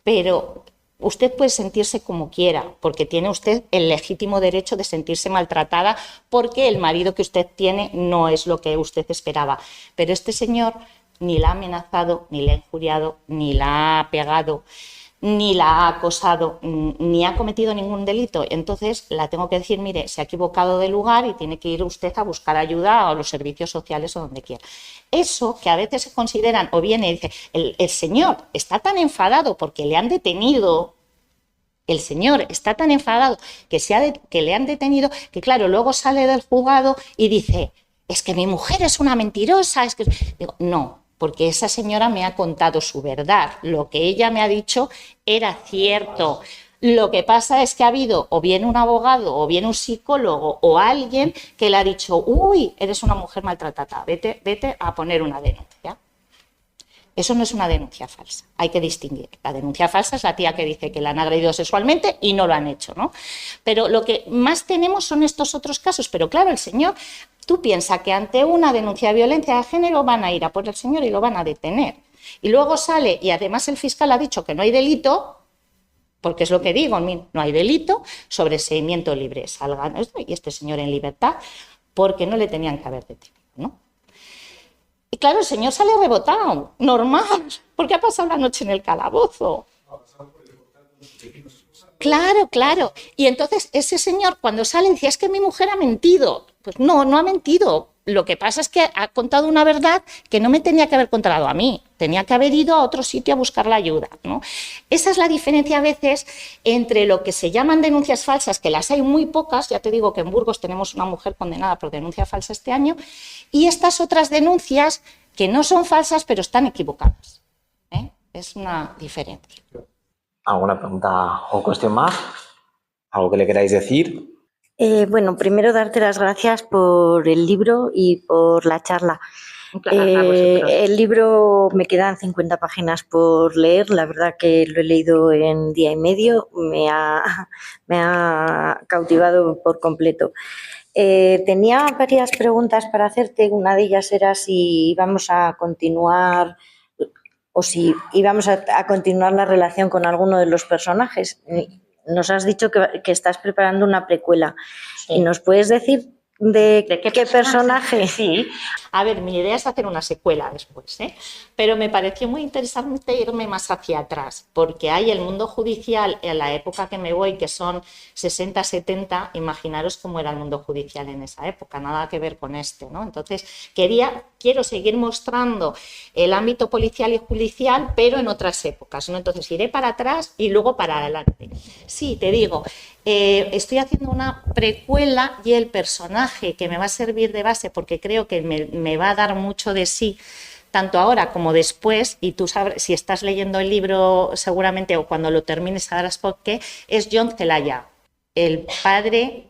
pero usted puede sentirse como quiera, porque tiene usted el legítimo derecho de sentirse maltratada porque el marido que usted tiene no es lo que usted esperaba. Pero este señor ni la ha amenazado, ni la ha injuriado, ni la ha pegado, ni la ha acosado, ni ha cometido ningún delito. Entonces la tengo que decir, mire, se ha equivocado de lugar y tiene que ir usted a buscar ayuda a los servicios sociales o donde quiera. Eso que a veces se consideran, o viene y dice, el señor está tan enfadado porque le han detenido, el señor está tan enfadado que le han detenido, que claro, luego sale del juzgado y dice, es que mi mujer es una mentirosa, es que... Digo, no, porque esa señora me ha contado su verdad, lo que ella me ha dicho era cierto. Lo que pasa es que ha habido o bien un abogado o bien un psicólogo o alguien que le ha dicho, uy, eres una mujer maltratada, vete a poner una denuncia. Eso no es una denuncia falsa, hay que distinguir. La denuncia falsa es la tía que dice que la han agredido sexualmente y no lo han hecho, ¿no? Pero lo que más tenemos son estos otros casos. Pero claro, el señor, tú piensas que ante una denuncia de violencia de género van a ir a por el señor y lo van a detener. Y luego sale, y además el fiscal ha dicho que no hay delito, porque es lo que digo, no hay delito, sobreseimiento libre. Salgan esto y este señor en libertad, porque no le tenían que haber detenido, ¿no? Y claro, el señor sale rebotado, normal, porque ha pasado la noche en el calabozo. Claro, claro. Y entonces ese señor cuando sale decía, es que mi mujer ha mentido. Pues no ha mentido. Lo que pasa es que ha contado una verdad que no me tenía que haber contado a mí. Tenía que haber ido a otro sitio a buscar la ayuda, ¿no? Esa es la diferencia a veces entre lo que se llaman denuncias falsas, que las hay muy pocas, ya te digo que en Burgos tenemos una mujer condenada por denuncia falsa este año, y estas otras denuncias que no son falsas pero están equivocadas. Es una diferencia. ¿Alguna pregunta o cuestión más? ¿Algo que le queráis decir? Bueno, primero darte las gracias por el libro y por la charla. El libro me quedan 50 páginas por leer, la verdad que lo he leído en día y medio, me ha cautivado por completo. Tenía varias preguntas para hacerte, una de ellas era si íbamos a continuar o si íbamos a continuar la relación con alguno de los personajes. Nos has dicho que estás preparando una precuela. Sí. ¿Y nos puedes decir de qué personaje? Sí. A ver, mi idea es hacer una secuela después, pero me pareció muy interesante irme más hacia atrás, porque hay el mundo judicial en la época que me voy, que son 60, 70, imaginaros cómo era el mundo judicial en esa época, nada que ver con este, ¿no? Entonces, quiero seguir mostrando el ámbito policial y judicial, pero en otras épocas, ¿no? Entonces, iré para atrás y luego para adelante. Sí, te digo, estoy haciendo una precuela y el personaje que me va a servir de base, porque creo que me va a dar mucho de sí, tanto ahora como después, y tú sabes, si estás leyendo el libro seguramente o cuando lo termines sabrás por qué, es John Celaya, el padre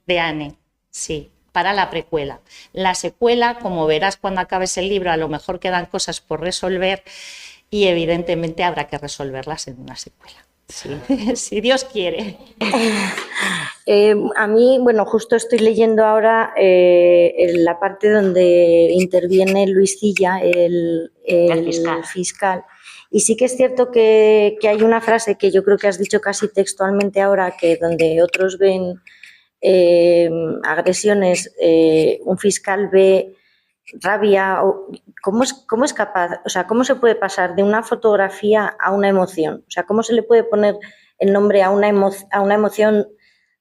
de Anne, sí, para la precuela. La secuela, como verás cuando acabes el libro, a lo mejor quedan cosas por resolver y evidentemente habrá que resolverlas en una secuela. Sí, si Dios quiere. A mí, bueno, justo estoy leyendo ahora en la parte donde interviene Luis Cilla, el fiscal. Y sí que es cierto que hay una frase que yo creo que has dicho casi textualmente ahora, que donde otros ven agresiones, un fiscal ve rabia. ¿Cómo es capaz? O sea, ¿cómo se puede pasar de una fotografía a una emoción? O sea, ¿cómo se le puede poner el nombre a una emoción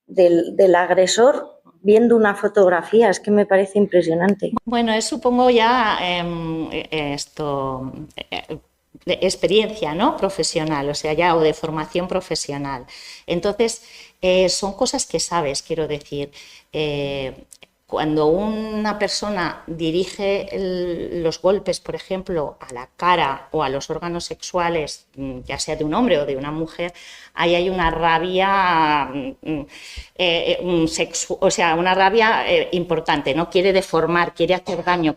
del agresor viendo una fotografía? Es que me parece impresionante. Bueno, es supongo ya de experiencia, ¿no? Profesional, o sea, ya o de formación profesional. Entonces, son cosas que sabes, quiero decir. Cuando una persona dirige los golpes, por ejemplo, a la cara o a los órganos sexuales, ya sea de un hombre o de una mujer, ahí hay una rabia una rabia importante, ¿no? Quiere deformar, quiere hacer daño,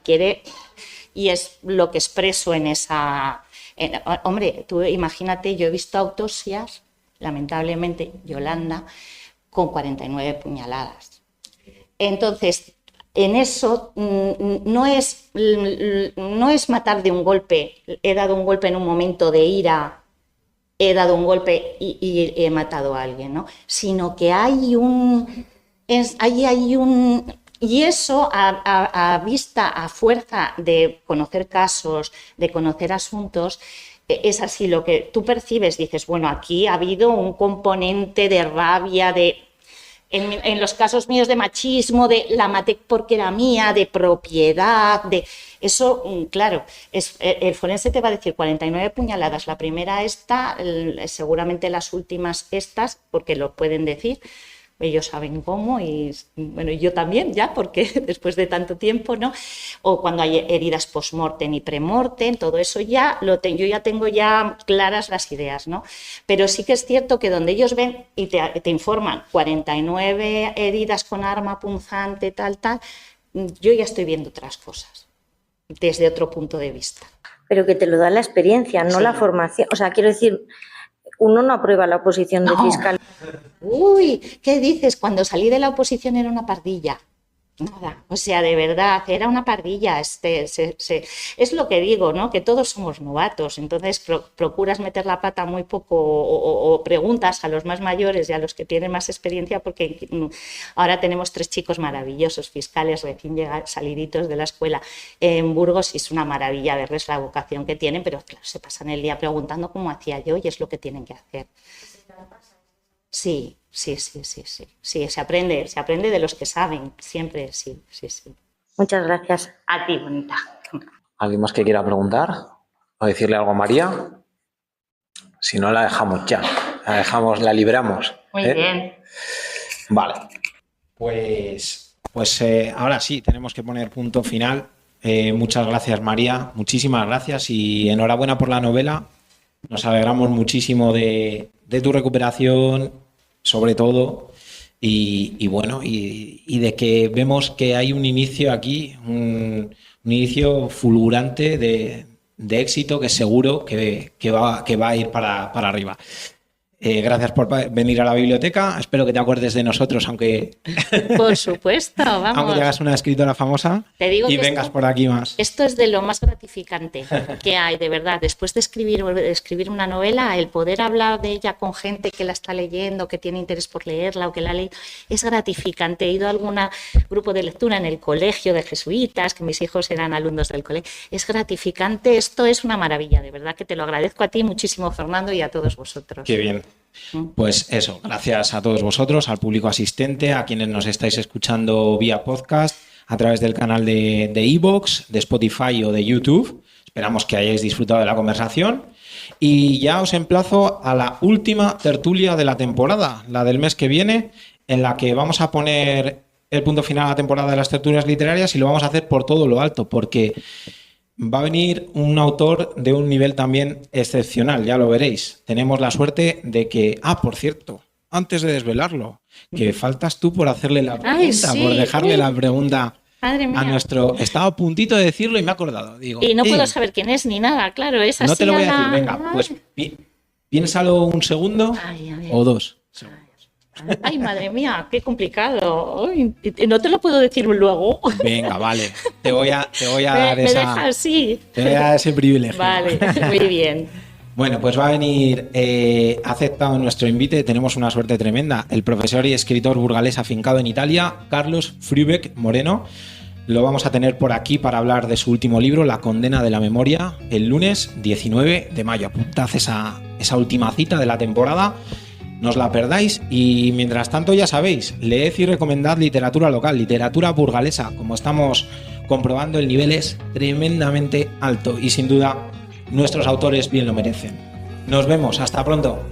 y es lo que expreso en esa... hombre, tú imagínate, yo he visto autopsias, lamentablemente, Yolanda, con 49 puñaladas. Entonces, en eso no es matar de un golpe. He dado un golpe en un momento de ira, he dado un golpe y he matado a alguien, ¿no? Sino que hay un... Y eso a vista, a fuerza de conocer casos, de conocer asuntos, es así lo que tú percibes. Dices, bueno, aquí ha habido un componente de rabia, en los casos míos de machismo, de la maté porque era mía, de propiedad, de eso, claro, el forense te va a decir 49 puñaladas, la primera esta, seguramente las últimas estas, porque lo pueden decir, ellos saben cómo, y bueno, yo también ya, porque después de tanto tiempo, ¿no? O cuando hay heridas post-mortem y pre-mortem, todo eso ya yo ya tengo ya claras las ideas, ¿no? Pero sí que es cierto que donde ellos ven y te informan 49 heridas con arma punzante, tal, yo ya estoy viendo otras cosas, desde otro punto de vista. Pero que te lo da la experiencia, no la formación. O sea, quiero decir... Uno no aprueba la oposición de fiscal. Uy, ¿qué dices? Cuando salí de la oposición era una pardilla. Nada, o sea, de verdad, era una pardilla. Es lo que digo, ¿no? Que todos somos novatos, entonces procuras meter la pata muy poco o preguntas a los más mayores y a los que tienen más experiencia, porque ahora tenemos 3 chicos maravillosos, fiscales recién saliditos de la escuela en Burgos, y es una maravilla verles la vocación que tienen, pero claro, se pasan el día preguntando cómo hacía yo, y es lo que tienen que hacer. Sí, se aprende de los que saben, siempre, sí. Muchas gracias. A ti, bonita. ¿Alguien más que quiera preguntar o decirle algo a María? Si no, la dejamos ya, la libramos. Muy bien. Vale. Pues ahora sí, tenemos que poner punto final. Muchas gracias, María, muchísimas gracias y enhorabuena por la novela. Nos alegramos muchísimo de tu recuperación, sobre todo, y bueno, y de que vemos que hay un inicio aquí, un inicio fulgurante de éxito que seguro que va a ir para arriba. Gracias por venir a la biblioteca. Espero que te acuerdes de nosotros, aunque... Por supuesto, vamos. Aunque te hagas una escritora famosa te digo y que vengas por aquí más. Esto es de lo más gratificante que hay, de verdad. Después de escribir una novela, el poder hablar de ella con gente que la está leyendo, que tiene interés por leerla o que la ha leído, es gratificante. He ido a algún grupo de lectura en el colegio de jesuitas, que mis hijos eran alumnos del colegio. Es gratificante. Esto es una maravilla, de verdad, que te lo agradezco a ti muchísimo, Fernando, y a todos vosotros. Qué bien. Pues eso, gracias a todos vosotros, al público asistente, a quienes nos estáis escuchando vía podcast, a través del canal de iVoox, de Spotify o de YouTube. Esperamos que hayáis disfrutado de la conversación y ya os emplazo a la última tertulia de la temporada, la del mes que viene, en la que vamos a poner el punto final a la temporada de las tertulias literarias y lo vamos a hacer por todo lo alto, porque va a venir un autor de un nivel también excepcional, ya lo veréis. Tenemos la suerte de que... por cierto, antes de desvelarlo, que faltas tú por hacerle la pregunta, por dejarle la pregunta Madre mía. a nuestro... Estaba a puntito de decirlo y me he acordado. Digo, Y no puedo saber quién es ni nada, claro. Es así. No te lo voy a decir, venga, pues piénsalo un segundo o 2. Ay, madre mía, qué complicado. Ay, no te lo puedo decir luego. Venga, vale. Te voy a dar me esa... dejas así. Te voy a dar ese privilegio. Vale, muy bien. Bueno, pues va a venir, ha aceptado nuestro invite, tenemos una suerte tremenda. El profesor y escritor burgalés afincado en Italia, Carlos Frubeck Moreno. Lo vamos a tener por aquí para hablar de su último libro, La condena de la memoria, el lunes 19 de mayo. Apuntad esa última cita de la temporada. No os la perdáis y mientras tanto ya sabéis, leed y recomendad literatura local, literatura burgalesa. Como estamos comprobando, el nivel es tremendamente alto y sin duda nuestros autores bien lo merecen. Nos vemos, hasta pronto.